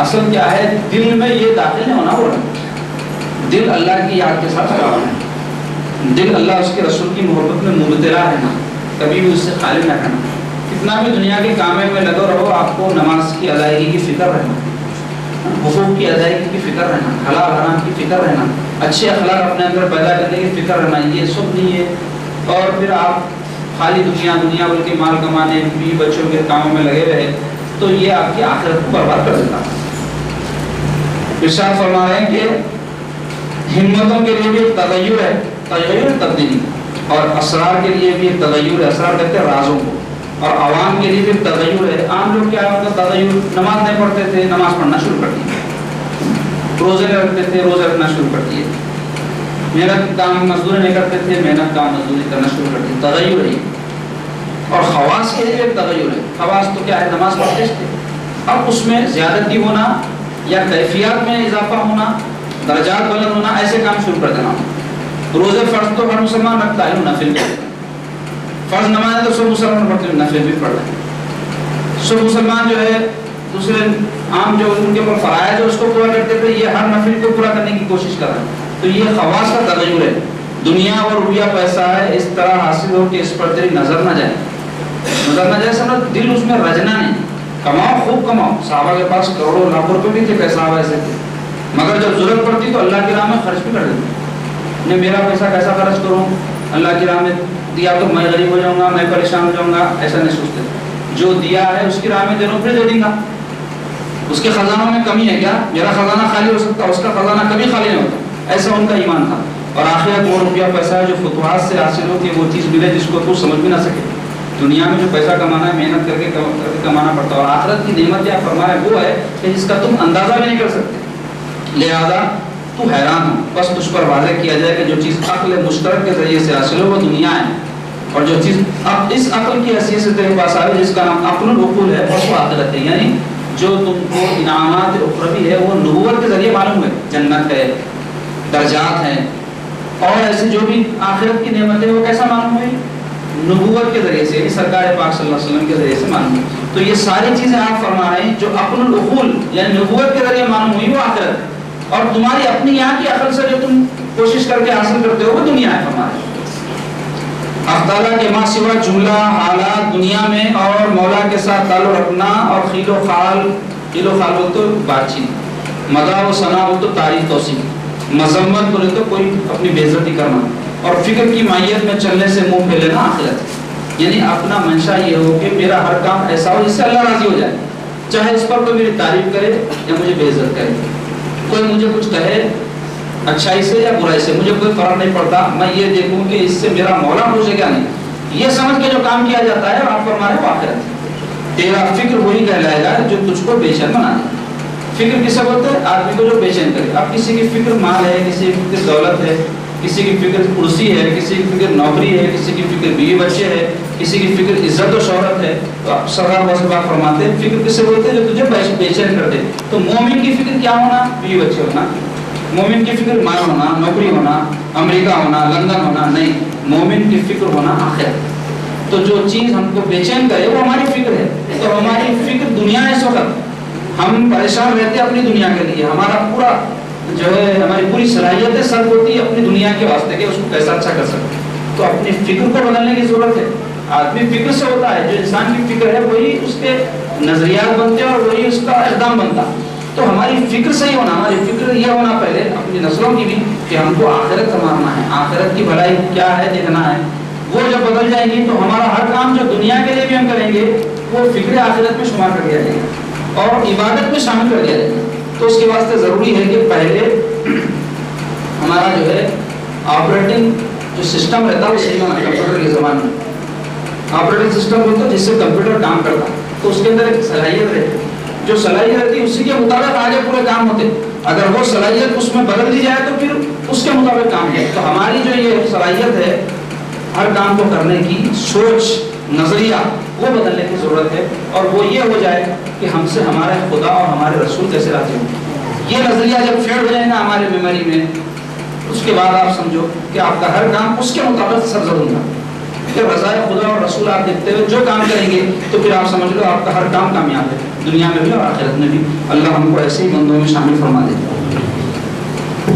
اصل کیا ہے دل میں یہ داخل نہیں ہونا، ہو رہا دل اللہ کی یاد کے ساتھ رہا ہے، دل اللہ اس کے رسول کی محبت میں مبتلا رہنا، کبھی بھی اس سے خالی نہ رہنا، کتنا بھی دنیا کے کاموں میں لگو رہو، آپ کو نماز کی ادائیگی کی فکر رہنا، حقوق کی ادائیگی کی فکر رہنا، حلال حرام کی فکر رہنا، اچھے اخلاق اپنے اندر پیدا کرنے کی فکر رہنا، یہ سب نہیں ہے، اور پھر آپ خالی دنیا بلکہ مال کمانے، بیوی بچوں کے کاموں میں لگے رہے، تو یہ آپ کی آخرت کو برباد کر دیتا ہے۔ ارشاد فرما رہے ہیں کہ ہمتوں کے لیے بھی ایک تغیر ہے، تغیر تبدیلی، اور اسرار کے لیے بھی ایک تغیر ہے، اسرار کہتے ہیں رازوں کو، اور عوام کے لیے بھی ایک تغیر ہے۔ عام لوگ کیا ہوتا ہے تغیر، نماز نہیں پڑھتے تھے، نماز پڑھنا شروع کر دیے، روزے نہیں رکھتے تھے، روزے رکھنا شروع کر دیے، محنت کام مزدوری نہیں کرتے تھے، محنت کام مزدوری کرنا شروع کر دیے، تغیر ہے۔ اور خواص کے لیے ایک تغیر ہے. خواص تو کیا ہے؟ نماز پڑھتے تھے، اب اس میں زیادتی ہونا یا کیفیات میں اضافہ ہونا، درجات بلند ہونا، ایسے کام شروع کر دینا. روزے فرض تو ہر مسلمان رکھتا ہے، نفل بھی فرض نماز تو سب مسلمان پڑھتے ہیں، نفل بھی پڑھ رہے ہیں. سب مسلمان جو ہے دوسرے عام جو ان کے اوپر فرائض ہے اس کو پورا کرتے تھے، یہ ہر نفل کو پورا کرنے کی کوشش کر رہے ہیں. تو یہ خواص کا تغیر ہے. دنیا اور روپیہ پیسہ ہے اس طرح حاصل ہو کہ اس پر تیری نظر نہ جائے. نظر نہ جائے سمجھ دل اس میں رجنا نہیں. کماؤ، خوب کماؤ. صحابہ کے پاس کروڑوں لاکھوں روپے بھی تھے، صحابہ ایسے تھے، مگر جب ضرورت پڑتی تو اللہ کی راہ میں خرچ بھی کر دیتے. میں میرا پیسہ کیسا خرچ کروں، اللہ کی راہ میں دیا تو میں غریب ہو جاؤں گا، میں پریشان ہو جاؤں گا، ایسا نہیں سوچتے. جو دیا ہے اس کی راہ میں دے دوں، پھر دے دیں گا. اس کے خزانوں میں کمی ہے کیا؟ میرا خزانہ خالی ہو سکتا، اس کا خزانہ کبھی خالی نہیں ہوتا. ایسا ان کا ایمان تھا. اور آخرت وہ روپیہ پیسہ ہے جو فتوحات سے حاصل ہوتی ہے، وہ چیز ملے جس کو تو سمجھ بھی نہ سکے. دنیا میں جو پیسہ کمانا ہے محنت کر کے کمانا پڑتا ہے، اور آخرت کی نعمت کیا فرمایا وہ ہے کہ جس کا تم اندازہ بھی نہیں کر سکتے. لہذا تو حیران ہو، بس تجھ پر واضح کیا جائے کہ جو چیز عقل مشترک کے ذریعے سے حاصل ہو وہ دنیا ہے، اور جو چیز اب اس عقل کی حیثیت سے تیرے پاس آئے جس کا نام عقل العقول ہے اور وہ آخرت ہے. یعنی جو تم کو انعامات اخروی ہے وہ نبوت کے ذریعے معلوم ہے، جنت ہے، درجات ہیں، اور ایسے جو بھی آخرت کی نعمت ہے وہ کیسا معلوم ہوئی؟ نبوت کے ذریعے سے، سرکار پاک صلی اللہ علیہ وسلم کے ذریعے سے معلوم ہوئی. تو یہ ساری چیزیں آپ فرما رہے ہیں جو عقل العقول یعنی نبوت کے ذریعے معلوم ہوئی وہ آخرت ہے، اور تمہاری اپنی یہاں کی عقل سے جو تم کوشش کر کے حاصل کرتے ہو وہ دنیا ہے. فرما رہے ہیں اللہ تعالیٰ کے ماں سوا جملہ حالات دنیا میں اور مولا کے ساتھ تعلق رکھنا، اور خیل و خال ہو تو بات چیت، مداح و ثنا ہو تو تعریف توصیف، مذمت بولے تو کوئی اپنی بے عزتی کرنا، اور فکر کی مائیت میں چلنے سے منہ پھیلنا آخرت. یعنی اپنا منشا یہ ہو کہ میرا ہر کام ایسا ہو جس سے اللہ راضی ہو جائے، چاہے اس پر کوئی میری تعریف کرے یا مجھے بے عزت کرے، کوئی مجھے کچھ کہے اچھائی سے یا برائی سے، مجھے کوئی فرق نہیں پڑتا. میں یہ دیکھوں کہ اس سے میرا مولا خوش ہے کیا نہیں، یہ سمجھ کے جو کام کیا جاتا ہے آپ فرما رہے ہو آخرت. تیرا فکر وہی کہلائے گا جو تجھ کو بے چین بنا دے. فکر کسے بولتے ہیں؟ آدمی کو جو بے چین کرے. اب کسی کی فکر مال ہے، کسی کی فکر دولت ہے، کسی کی فکر کرسی ہے، کسی کی فکر نوکری ہے، کسی کی فکر بیوی بچے ہے، کسی کی فکر عزت و شہرت ہے. تو سرکار بہت بات فرماتے ہیں فکر کسے بولتے ہیں؟ جو تجھے بے چین کر دے. تو مومن کی فکر کیا ہونا؟ بیوی بچے ہونا. مومن کی فکر مال ہونا، نوکری ہونا، امریکہ ہونا، لندن ہونا نہیں. مومن کی فکر ہونا آخرت. تو جو چیز ہم کو بے چین کرے وہ ہماری فکر ہے. تو ہماری فکر دنیا ہے. اس وقت ہم پریشان رہتے ہیں اپنی دنیا کے لیے، ہمارا پورا جو ہے ہماری پوری صلاحیتیں سب ہوتی ہے اپنی دنیا کے واسطے کہ اس کو کیسا اچھا کر سکتے. تو اپنی فکر کو بدلنے کی ضرورت ہے. آدمی فکر سے ہوتا ہے، جو انسان کی فکر ہے وہی اس کے نظریات بنتے ہیں اور وہی اس کا اقدام بنتا. تو ہماری فکر صحیح ہونا، ہماری فکر یہ ہونا پہلے اپنی نسلوں کی بھی کہ ہم کو آخرت سنوارنا ہے، آخرت کی بھلائی کیا ہے دیکھنا ہے. وہ جب بدل جائے گی تو ہمارا ہر کام جو دنیا کے لیے بھی ہم کریں گے وہ فکر آخرت میں شمار کر دیا جائے گا اور عبادت میں شامل کر دیا جائے گا. تو اس کے واسطے ضروری ہے کہ پہلے ہمارا جو ہے آپریٹنگ جو سسٹم رہتا ہے وہ صحیح ہونا. کمپیوٹر کے زمانے میں آپریٹنگ سسٹم ہوتا ہے جس سے کمپیوٹر کام کرتا ہے، تو اس کے اندر ایک صلاحیت رہتی ہے. جو صلاحیت رہتی ہے اسی کے مطابق آگے پورے کام ہوتے. اگر وہ صلاحیت اس میں بدل دی جائے تو پھر اس کے مطابق کام ہے. تو ہماری جو یہ صلاحیت ہے ہر کام کو کرنے کی سوچ، نظریہ وہ بدلنے کی ضرورت ہے. اور وہ یہ ہو جائے کہ ہم سے ہمارے خدا اور ہمارے رسول کیسے راضی ہوں. یہ نظریہ جب فیڈ ہو جائے گا ہمارے میموری میں، اس کے بعد آپ سمجھو کہ آپ کا ہر کام اس کے مطابق سرزد ہوگا. کہ رضائے خدا اور رسول آپ دیکھتے ہوئے جو کام کریں گے تو پھر آپ سمجھ لو آپ کا ہر کام کامیاب ہے، دنیا میں بھی اور آخرت میں بھی. اللہ ہم کو ایسے ہی بندوں میں شامل فرما دے.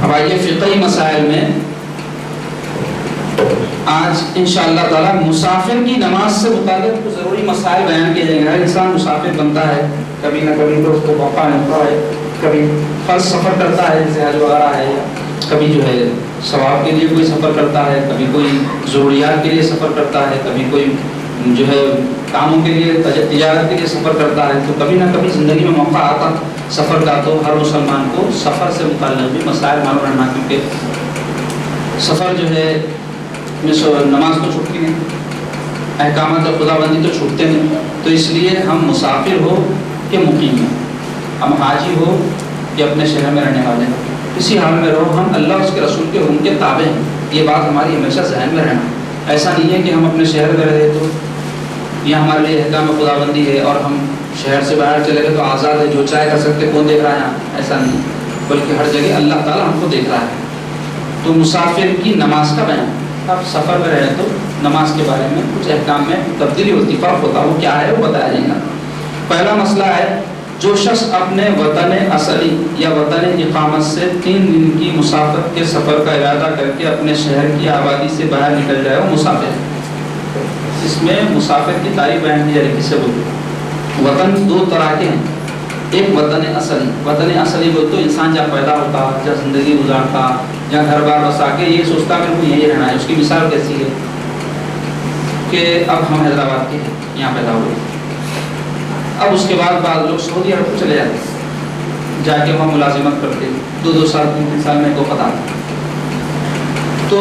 اب آئیے فقہی مسائل میں آج انشاءاللہ تعالیٰ مسافر کی نماز سے متعلق کچھ ضروری مسائل بیان کیے جائیں گے. ہر انسان مسافر بنتا ہے، کبھی نہ کبھی تو اس کو موقع ملتا ہے، کبھی فرض سفر کرتا ہے جیسے حج وغیرہ ہے، کبھی جو ہے ثواب کے لیے کوئی سفر کرتا ہے، کبھی کوئی ضروریات کے لیے سفر کرتا ہے، کبھی کوئی جو ہے کاموں کے لیے تجارت کے لیے سفر کرتا ہے. تو کبھی نہ کبھی زندگی میں موقع آتا سفر کا. تو ہر مسلمان کو سفر سے متعلق بھی مسائل معلوم رہنا، کیونکہ سفر جو ہے نماز تو چھوٹتی نہیں، احکامات خدا بندی تو چھوٹتے نہیں. تو اس لیے ہم مسافر ہو کہ مقیم ہو، ہم حاجی ہو کہ اپنے شہر میں رہنے والے ہو، کسی حال میں رہو ہم اللہ اس کے رسول کے حکم کے تابع ہیں. یہ بات ہماری ہمیشہ ذہن میں رہنا. ایسا نہیں ہے کہ ہم اپنے شہر میں رہے تو یہ ہمارے لیے احکام خداوندی ہے اور ہم شہر سے باہر چلے گئے تو آزاد ہے، جو چاہے کر سکتے، کون دیکھ رہا ہے یہاں؟ ایسا نہیں، بلکہ ہر جگہ اللہ تعالیٰ ہم کو دیکھ رہا ہے۔ تو مسافر کی نماز کا بیان، اب سفر میں رہے تو نماز کے بارے میں کچھ احکام میں تبدیلی ہوتی، فرق ہوتا، وہ کیا ہے وہ بتایا جائے گا۔ پہلا مسئلہ ہے جو شخص اپنے وطن اصلی یا وطن اقامت سے 3 دن کی مسافت کے سفر کا ارادہ کر کے اپنے شہر کی آبادی سے باہر نکل جائے وہ مسافر ہے۔ اس میں مسافر کی تعریف بیان کی جا رہی، کسے بولتے؟ وطن 2 طرح کے ہیں، ایک وطن اصلی، وطن اصلی بولتے تو انسان جہاں پیدا ہوتا، جہاں زندگی گزارتا، جہاں گھر بار بسا کے یہ سوچتا میرے کو یہیں رہنا ہے۔ اس کی مثال کیسی ہے کہ اب ہم حیدرآباد کے ہیں، یہاں پیدا ہوئے، اب اس کے بعد بعض لوگ سعودی عرب کو چلے جاتے، جا کے وہاں ملازمت کرتے، 2 سال 3 سال میں کو پتا۔ تو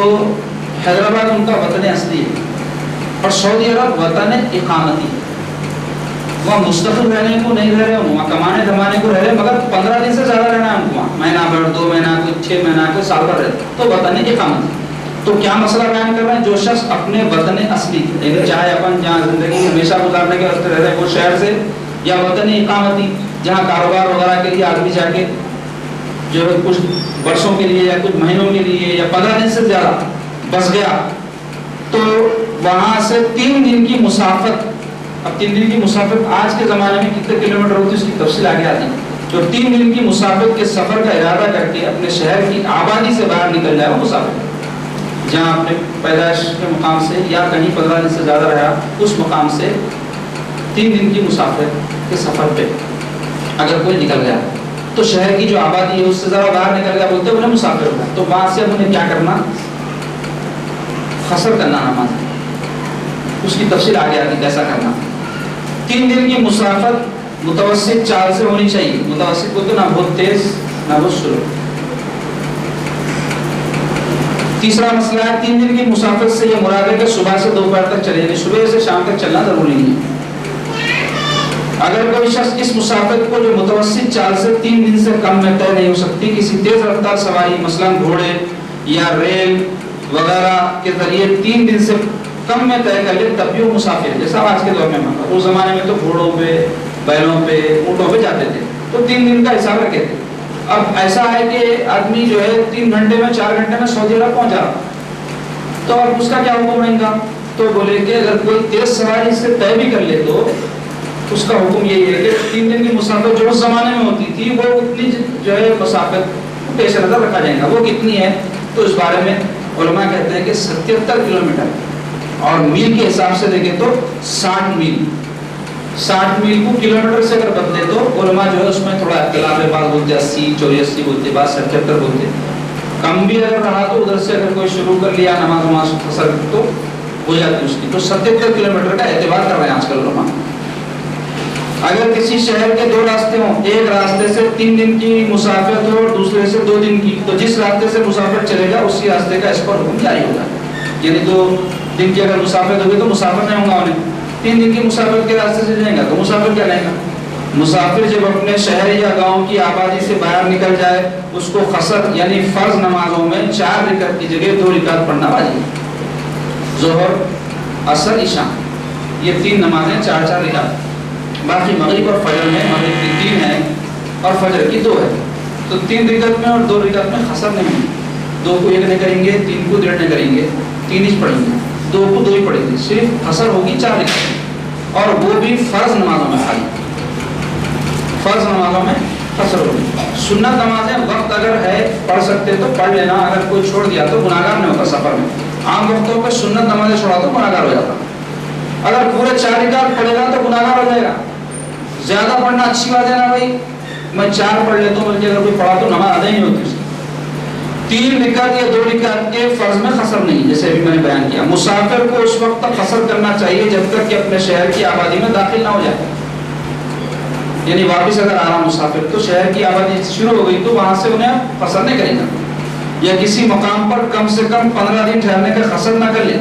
حیدرآباد ان کا وطن اصلی ہے اور سعودی عرب وطن اقامتی ہے، وہاں مستقل رہنے کو نہیں رہ رہے، وہاں کمانے دھمانے کو رہ رہے، مگر 15 دن سے زیادہ رہنا ہے ان کو وہاں، مہینہ بھر، 2 مہینہ، کوئی 6 مہینہ، کوئی سال بھر رہتے، تو وطن اقامتی۔ تو کیا مسئلہ بیان کر رہے ہیں؟ جو شخص اپنے وطن اصلی، چاہے اپن جہاں زندگی ہمیشہ گزارنے کے واسطے رہ رہے ہیں وہ شہر سے، یا وطن اقامتی جہاں کاروبار وغیرہ کے لیے آدمی جا کے جو ہے کچھ برسوں کے لیے یا کچھ مہینوں کے لیے یا 15 دن سے زیادہ بس گیا، تو وہاں سے 3 دن کی مسافت۔ اب 3 دن کی مسافت آج کے زمانے میں کتنے کلومیٹر ہوتی ہے اس کی تفصیل آگے آتی ہے۔ جو 3 دن کی مسافت کے سفر کا ارادہ کر کے اپنے شہر کی آبادی سے باہر نکل جائے وہ مسافر، جہاں اپنے پیدائش کے مقام سے یا کہیں 15 دن سے زیادہ رہا اس مقام سے 3 دن کی مسافت کے سفر پہ اگر کوئی نکل گیا تو شہر کی جو آبادی ہے اس سے زیادہ باہر نکل گیا بولتے انہیں مسافر ہوگا۔ تو وہاں سے انہیں کیا کرنا؟ قصر کرنا نماز، اس کی تفصیل آگے آتی کیسا کرنا۔ 3 دن کی مسافت متوسط چال سے ہونی چاہیے، متوسط بولتے نہ بہت تیز نہ بہت سلو۔ تیسرا مسئلہ ہے 3 دن کی مسافت سے یہ مراد ہے کہ صبح سے دوپہر تک چلے، یعنی صبح سے شام تک چلنا ضروری نہیں ہے۔ اگر کوئی شخص اس مسافت کو جو متوسط چال سے 3 دن سے کم میں طے نہیں ہو سکتی، کسی تیز رفتار سواری مثلا گھوڑے یا ریل وغیرہ کے ذریعے 3 دن سے کم میں طے کر لے تب بھی وہ مسافر، جیسا آج کے دور میں ہوتا۔ اس زمانے میں تو گھوڑوں پہ، بیلوں پہ، اونٹوں پہ جاتے تھے تو 3 دن کا حساب رکھے تھے۔ اب ایسا ہے کہ آدمی جو ہے 3 گھنٹے میں 4 گھنٹے میں سعودی عرب پہنچا، تو اب اس کا کیا حکم رہے گا؟ تو بولے کہ اگر کوئی تیز سواری سے طے بھی کر لے تو اس کا حکم یہی ہے کہ 3 دن کی مسافت جو اس زمانے میں ہوتی تھی وہ اتنی جو ہے مسافت پیش نظر رکھا جائے گا، وہ کتنی ہے؟ تو اس بارے میں علماء کہتے ہیں کہ 77 کلومیٹر، اور میل کے حساب سے دیکھیں تو 60 میل۔ 60 میل کو کلومیٹر سے اگر بدلے تو علماء جو ہے اس میں تھوڑا اختلاف ہے، بعض بولتے 80 84 بولتے، بعض 77 بولتے۔ کم بھی اگر رہا تو ادھر سے اگر کوئی شروع کر لیا نماز فصل تو ہو جاتی اس کی، تو 77 کلومیٹر کا اعتبار کر رہے ہیں آج کل علماء۔ اگر کسی شہر کے 2 راستے ہوں، ایک راستے سے 3 دن کی مسافت ہو اور دوسرے سے 2 دن کی، تو جس راستے سے مسافر چلے گا اسی راستے کا اس پر حکم جاری ہوگا۔ یعنی 2 دن کی اگر مسافت ہوگی تو مسافر نہیں ہوگا انہیں، 3 دن کی مسافت کے راستے سے جائے گا تو مسافر کیا رہے گا؟ مسافر جب اپنے شہر یا گاؤں کی آبادی سے باہر نکل جائے اس کو قصر یعنی فرض نمازوں میں 4 رکعت کی جگہ 2 رکعت پڑھنا واجب ہے۔ ظہر، عصر، عشاء، یہ 3 نمازیں 4 رکعت، باقی مغرب اور فجر میں مغرب کی 3 ہے اور فجر کی 2 ہے، تو 3 رکعت میں اور 2 رکعت میں قصر نہیں ہے۔ 2 کو 1 نہیں کریں گے، 3 کو 1.5 نہیں کریں گے، 3 ہی پڑھیں گے، 2 کو 2 ہی پڑھیں گے، صرف قصر ہوگی 4 رکعت، اور وہ بھی فرض نمازوں میں خالی، فرض نمازوں میں قصر ہوگی۔ سنت نمازیں وقت اگر ہے پڑھ سکتے تو پڑھ لینا، اگر کوئی چھوڑ دیا تو گناہگار نہیں ہوتا سفر میں۔ عام وقتوں پہ سنت نمازیں چھوڑا تو گناہگار ہو جاتا، اگر پورے 4 رکعت پڑھے گا تو گناہگار ہو جائے گا۔ زیادہ پڑھنا اچھی بات ہے نا بھائی، میں 4 پڑھ لیتا ہوں، بلکہ اگر کوئی پڑھا تو نماز ادا ہی نہیں ہوتی اس کی۔ 3 رکعت یا 2 رکعت کے فرض میں قصر نہیں، جیسے ابھی میں نے بیان کیا۔ مسافر کو اس وقت تک قصر کرنا چاہیے جب تک کہ اپنے شہر کی آبادی میں داخل نہ ہو جائے، یعنی واپس اگر آ رہا مسافر تو شہر کی آبادی شروع ہو گئی تو وہاں سے انہیں قصر نہیں کرے گا، یا کسی مقام پر کم سے کم 15 دن ٹھہرنے کا قصر نہ کر لے۔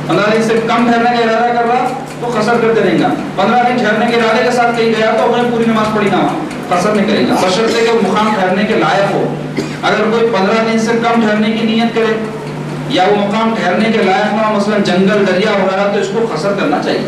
15 دن سے کم ٹھہرنے کا ارادہ کر رہا تو قصر کرتے رہیں گا، 15 دن ٹھہرنے کے ارادے کے ساتھ کہیں گیا تو انہیں پوری نماز پڑھی نہ قصر نہیں کرے گا، بشرطے کہ وہ مقام ٹھہرنے کے لائق ہو۔ اگر کوئی 15 دن سے کم ٹھہرنے کی نیت کرے یا وہ مقام ٹھہرنے کے لائق نہ ہو، مثلا جنگل، دریا وغیرہ، تو اس کو قصر کرنا چاہیے۔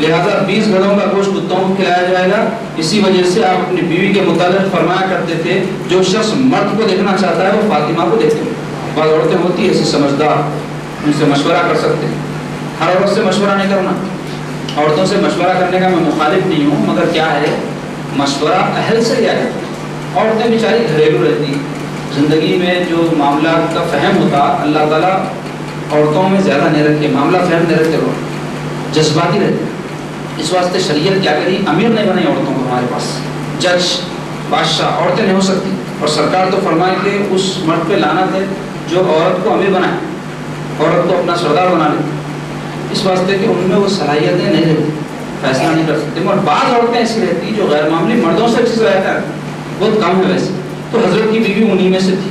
لہذا 20 گدھوں کا گوشت کتوں کو کھلایا جائے گا۔ اسی وجہ سے آپ اپنی بیوی کے متعلق فرمایا کرتے تھے جو شخص مرد کو دیکھنا چاہتا ہے وہ فاطمہ کو دیکھے۔ بعض عورتیں ہوتی ہیں ایسی سمجھدار، ان سے مشورہ کر سکتے ہیں۔ ہر عورت سے مشورہ نہیں کرنا، عورتوں سے مشورہ کرنے کا میں مخالف نہیں ہوں، مگر کیا ہے مشورہ اہل سے لیا جائے۔ عورتیں بیچاری گھریلو رہتی، زندگی میں جو معاملات کا فہم ہوتا اللہ تعالیٰ عورتوں میں زیادہ نہیں رکھے، معاملہ فہم نہیں رکھتے، وہ جذباتی رہتے۔ اس واسطے شریعت کیا کری، امیر نہیں بنائی عورتوں کو ہمارے پاس، جج بادشاہ عورتیں نہیں ہو سکتی۔ اور سرکار تو فرمائے کہ اس مرد پہ لعنت ہے جو عورت کو امیر بنائے، عورت کو اپنا سردار بنا لے، اس واسطے کہ ان میں وہ صلاحیتیں نہیں رہتی، فیصلہ نہیں کر سکتے۔ اور بعض عورتیں ایسی رہتی جو غیر معمولی مردوں سے اچھی صلاحیت ہے، بہت کم ہے ویسے، تو حضرت کی بیوی انہی میں سے تھی۔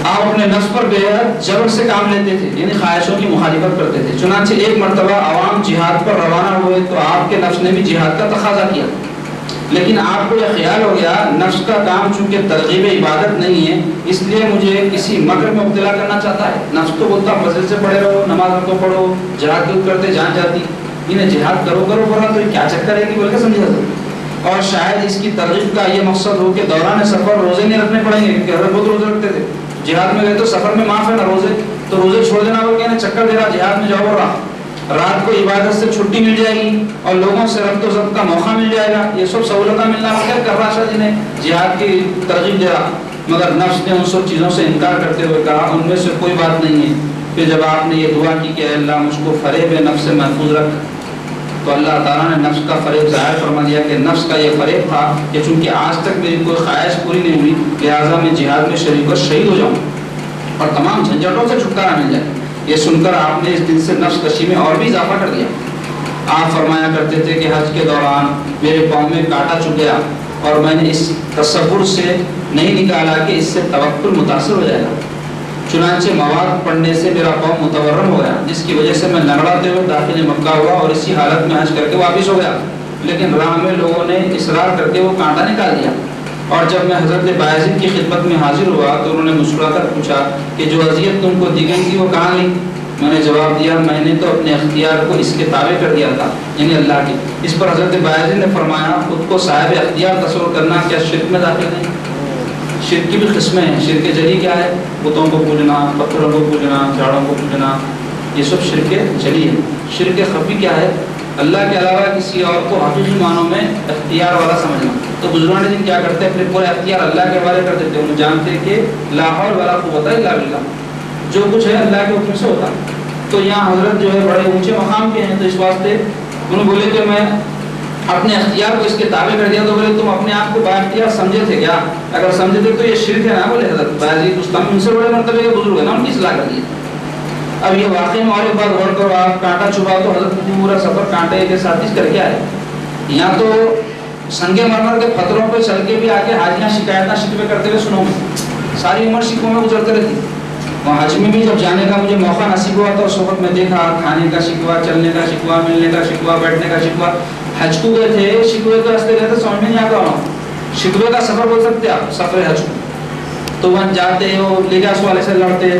آپ اپنے نفس پر بے حد جبر سے کام لیتے تھے، یعنی خواہشوں کی مخالفت کرتے تھے۔ چنانچہ ایک مرتبہ عوام جہاد پر روانہ ہوئے تو آپ کے نفس نے بھی جہاد کا تقاضا کیا، لیکن آپ کو یہ خیال ہو گیا نفس کا کام چونکہ ترغیب عبادت نہیں ہے اس لیے مجھے کسی مکر میں مبتلا کرنا چاہتا ہے۔ نفس تو بولتا مسجد سے پڑھے رہو، نماز کو پڑھو، جہاد کیوں کرتے، جان جاتی، انہیں جہاد کرو بولا تو یہ کیا چکر ہے کہ بول کے سمجھا تھا۔ اور شاید اس کی ترغیب کا یہ مقصد ہو کہ دوران سفر روزے نہیں رکھنے پڑیں گے، کیونکہ حضرت بہت روزے رکھتے تھے، جہاد میں گئے تو سفر میں معاف ہے نا روزے، تو روزے چھوڑ دینا بول کے چکر دے رہا، جہاد میں جاؤ رہا، رات کو عبادت سے چھٹی مل جائے گی اور لوگوں سے ربط و ضبط کا موقع مل جائے گا، یہ سب سہولتیں ملنا بغیر کر رہا شاہ جنہیں جہاد کی ترغیب دے رہا، مگر نفس نے ان سب چیزوں سے انکار کرتے ہوئے کہا ان میں سے کوئی بات نہیں ہے۔ پھر جب آپ نے یہ دعا کی کہ اے اللہ مجھ کو فریب نفس سے محفوظ رکھ، تو اللہ تعالیٰ نے نفس کا فریب ظاہر فرما دیا کہ نفس کا یہ فریب تھا کہ چونکہ آج تک میری کوئی خواہش پوری نہیں ہوئی لہٰذا میں جہاد میں شریک اور شہید ہو جاؤں اور تمام جھنجھٹوں سے چھٹکارا مل جائے۔ یہ سن کر آپ نے اس دن سے نفس کشی میں اور بھی اضافہ کر دیا۔ آپ فرمایا کرتے تھے کہ حج کے دوران میرے پاؤں میں کانٹا چبھ گیا اور میں نے اس تصور سے نہیں نکالا کہ اس سے توکل متاثر ہو جائے گا، چنانچہ مواد پڑھنے سے میرا پاؤں متورم ہو گیا جس کی وجہ سے میں لنگڑاتے ہوئے داخل مکہ ہوا اور اسی حالت میں حج کر کے واپس ہو گیا، لیکن راہ میں لوگوں نے اصرار کر کے وہ کانٹا نکال دیا۔ اور جب میں حضرت بایزید کی خدمت میں حاضر ہوا تو انہوں نے مسکرا کر پوچھا کہ جو اذیت تم کو دی گئی تھی وہ کہاں لی؟ میں نے جواب دیا میں نے تو اپنے اختیار کو اس کے تابع کر دیا تھا، یعنی اللہ کی۔ اس پر حضرت بایزید نے فرمایا خود کو صاحب اختیار تصور کرنا کیا شرک میں داخل نہیں؟ شرک کی بھی قسمیں ہیں۔ شرک جلی کیا ہے؟ بتوں کو پوجنا، پتھروں کو پوجنا، جھاڑوں کو پوجنا، یہ سب شرک جلی ہے۔ شرک خفی کیا ہے؟ اللہ کے علاوہ کسی اور کو حقیقی معنوں میں اختیار والا سمجھنا۔ تو بزرگان دین کیا کرتے ہیں؟ اپنے پورے اختیار اللہ کے حوالے کر دیتے ہیں، وہ جانتے ہیں کہ لا حول ولا قوت الا باللہ، جو کچھ ہے اللہ کے حکم سے ہوتا۔ تو یہاں حضرت جو ہے بڑے اونچے مقام کے ہیں، تو اس واسطے انہوں بولے کہ میں اپنے اختیار کو اس کے تابع کر دیا، تو بولے تم اپنے آپ کو با اختیار سمجھے تھے کیا؟ اگر سمجھے تھے تو یہ شرک ہے نا، بولے حضرت بایزید بستامی ان سے بڑے مرتبے کے بزرگ ہیں نا، ان کی اصلاح کر دی۔ اب یہ واقعی میں اور ایک بات غور کرو، آپ کانٹا چھپا تو حضرت پورا سفر کانٹے کے ساتھ ہی کر کے آئے، یہاں تو سنگے مرمر کے پتھروں پہ چل کے بھی آ کے حاجیاں شکایتیں شکوے کرتے ہوئے سنو میں، ساری عمر شکووں میں گزرتے رہتی۔ وہاں حج میں بھی جب جانے کا مجھے موقع نصیب ہوا تو اس وقت میں دیکھا کھانے کا شکوا، چلنے کا شکوا، ملنے کا شکوا، بیٹھنے کا شکوا۔ حج کو گئے تھے، شکوے کے راستے گئے تھے، سمجھ میں نہیں آتا ہوں شکوے کا سفر بول سکتے آپ، سفر حج کو تو وہاں جاتے ہو لباس والے سے لڑتے،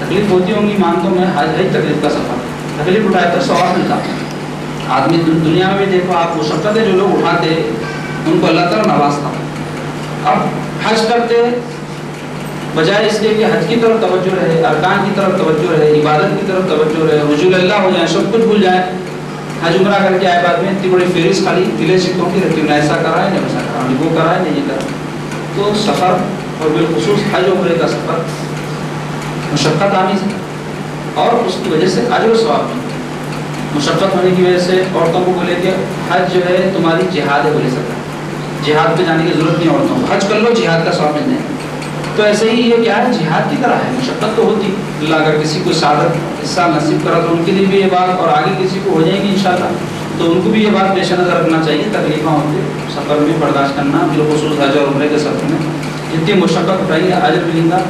تکلیف ہوتی ہوں گی مانتا ہوں میں، حج ہے تکلیف کا سفر، تکلیف اٹھایا تو ثواب ملتا۔ آدمی دنیا میں بھی دیکھو آپ، مشقتیں جو لوگ اٹھاتے ان کو اللہ تعالیٰ نوازتا۔ اب حج کرتے بجائے اس لیے کہ حج کی طرف توجہ رہے، ارکان کی طرف توجہ رہے، عبادت کی طرف توجہ رہے، رجوع اللہ ہو جائیں، سب کچھ بھول جائیں، حج عمرہ کر کے آئے بعد میں اتنی بڑی فہرست خالی دلے سکھوں کی رہتی ہے، ایسا کرا ہے نہیں ویسا کرا، وہ کرا ہے نہیں یہ کرا۔ تو سفر اور بالخصوص حج عمرے کا سفر مشقت آمیز ہے، اور اس کی وجہ سے اجر و ثواب بھی مشقت ہونے کی وجہ سے عورتوں کو بولے کہ حج جو ہے تمہاری جہاد ہے، بولے سکتا جہاد پہ جانے کی ضرورت نہیں عورتوں کو، حج کر لو جہاد کا ثواب مل جائے۔ تو ایسے ہی یہ کیا ہے، جہاد کی طرح ہے، مشقت تو ہوتی، اللہ اگر کسی کو سعادت حصہ نصیب کرا تو ان کے لیے بھی یہ بات، اور آگے کسی کو ہو جائے گی انشاءاللہ تو ان کو بھی یہ بات پیش نظر رکھنا چاہیے، تکلیفیں ہوتی سفر میں برداشت کرنا، بالخصوص حج اور عمرے کے سفر میں جتنی مشقت اٹھائیے اجر ملے گا۔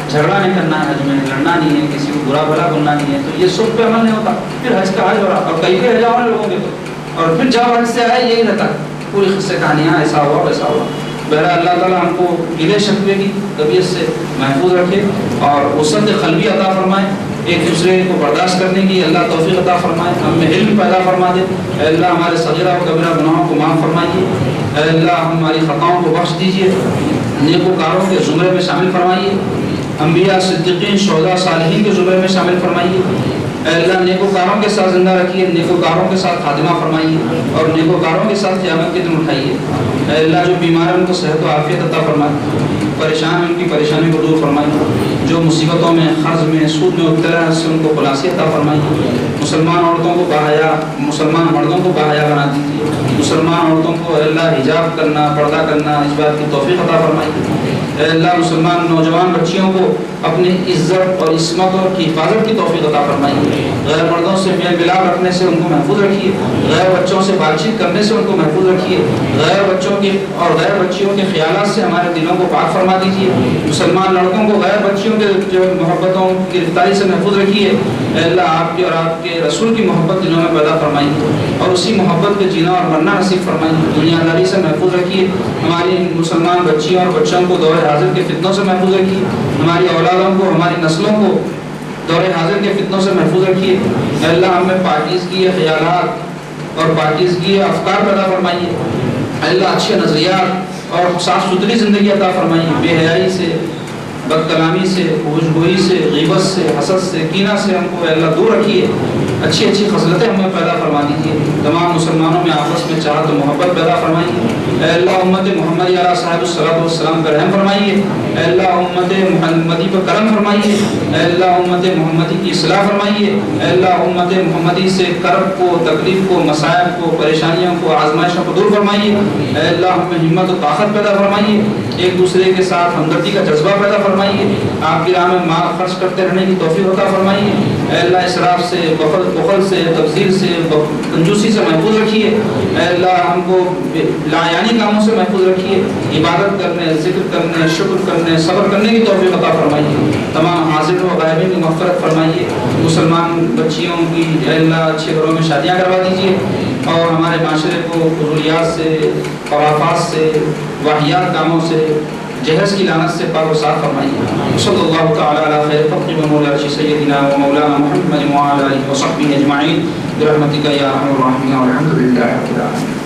جھگڑا نہیں کرنا ہے حج میں، لڑنا نہیں ہے، کسی کو برا بھلا بولنا نہیں ہے، تو یہ سب پہ عمل نہیں ہوتا، پھر حج کا حج ہو رہا، اور کئی بھی حج ہونے لوگوں کے تو، اور پھر جب حج سے آئے یہی رہتا پوری قصے کہانیاں، ایسا ہوا ویسا ہوا۔ بہرحال اللہ تعالیٰ ہم کو گلے شکوے کی طبیعت سے محفوظ رکھے اور وسعت قلبی عطا فرمائے۔ ایک دوسرے کو برداشت کرنے کی اللہ توفیق عطا فرمائے، ہم میں علم پیدا فرما دے، اے اللہ ہمارے صغیرہ و کبیرہ گناہوں کو معاف فرمائیے، اے اللہ ہماری خطاؤں کو بخش دیجیے، نیکوکاروں کے زمرے میں شامل فرمائیے، انبیاء صدیقین شہداء صالحین کے زمرے میں شامل فرمائیے، اے اللہ نیکوکاروں کے ساتھ زندہ رکھیے، نیکوکاروں کے ساتھ خاتمہ فرمائیے اور نیکوکاروں کے ساتھ قیامت کے دن اٹھائیے، اے اللہ جو بیمار ہیں ان کو صحت و عافیت عطا فرمائے، پریشان ہیں ان کی پریشانی کو دور فرمائیے، جو مصیبتوں میں قرض میں سود میں مبتلا ہے اس سے ان کو خلاصی عطا فرمائیے، مسلمان عورتوں کو باحیا، مسلمان مردوں کو باحیا بنا دیجیے، مسلمان عورتوں کو اے اللہ حجاب کرنا، پردہ کرنا اس بات کی توفیق عطا فرمائیے، اے اللہ مسلمان نوجوان بچیوں کو اپنی عزت اور عصمت اور کی حفاظت کی توفیق عطا فرمائیے، غیر مردوں سے میل ملاپ رکھنے سے ان کو محفوظ رکھیے، غیر بچوں سے بات چیت کرنے سے ان کو محفوظ رکھیے، غیر بچوں کے اور غیر بچیوں کے خیالات سے ہمارے دلوں کو پاک فرما دیجیے، مسلمان لڑکوں کو غیر بچیوں کے جو محبتوں کی گرفتاری سے محفوظ رکھیے، اے اللہ آپ کی اور آپ کے رسول کی محبت دلوں میں پیدا فرمائیے اور اسی محبت کے جینا اور مرنا نصیب فرمائیے، دنیا داری سے محفوظ رکھیے، ہماری مسلمان بچیوں اور بچوں کو دور حاضر کے فتنوں سے محفوظ رکھیے، ہماری اولادوں کو ہماری نسلوں کو دور حاضر کے فتنوں سے محفوظ رکھیے، اے اللہ ہمیں پاکیزگی خیالات اور پاکیزگی افکار پیدا فرمائیے، اے اللہ اچھے نظریات اور صاف ستھری زندگی عطا فرمائیے، بے حیائی سے، بد کلامی سے، فحش گوئی سے، غیبت سے، حسد سے، کینہ سے ہم کو اے اللہ دور رکھیے، اچھی اچھی خصلتیں ہمیں پیدا فرما دیجیے، تمام مسلمانوں میں آپس میں چاہت و محبت پیدا فرمائیے، اے اللہ امت محمدی علیہ صاحب الصلوۃ والسلام پر رحم فرمائیے، اے اللہ امت محمدی پر کرم فرمائیے، اے اللہ امت محمدی کی اصلاح فرمائیے، اے اللہ امت محمدی سے کرب کو، تکلیف کو، مصائب کو، پریشانیوں کو، آزمائشوں کو دور فرمائیے، اے اللہ ہمیں ہمت و طاقت پیدا فرمائیے، ایک دوسرے کے ساتھ ہمدردی کا جذبہ پیدا فرمائیے، آپ کی راہ میں مال خرچ کرتے رہنے کی توفیق عطا فرمائیے، اے اللہ اسراف سے، بخل سے، تبذیر سے، کنجوسی سے محفوظ رکھیے، اے اللہ ہم کو لایانی کاموں سے محفوظ رکھیے، عبادت کرنے، ذکر کرنے، شکر کرنے، صبر کرنے کی توفیق عطا فرمائیے، تمام حاضر و غائبین کی مغفرت فرمائیے، مسلمان بچیوں کی اے اللہ اچھے گھروں میں شادیاں کروا دیجیے اور ہمارے معاشرے کو فضولیات سے، خرافات سے، واہیات کاموں سے، جہز کی لعنت سے پاک و صاف فرمائیے، صلی اللہ تعالی علی خیر خلق مولا سیدنا و مولانا محمد وعلی آلہ وصحبہ اجمعین برحمتک یا ارحم الراحمین والحمد للہ رب العالمین۔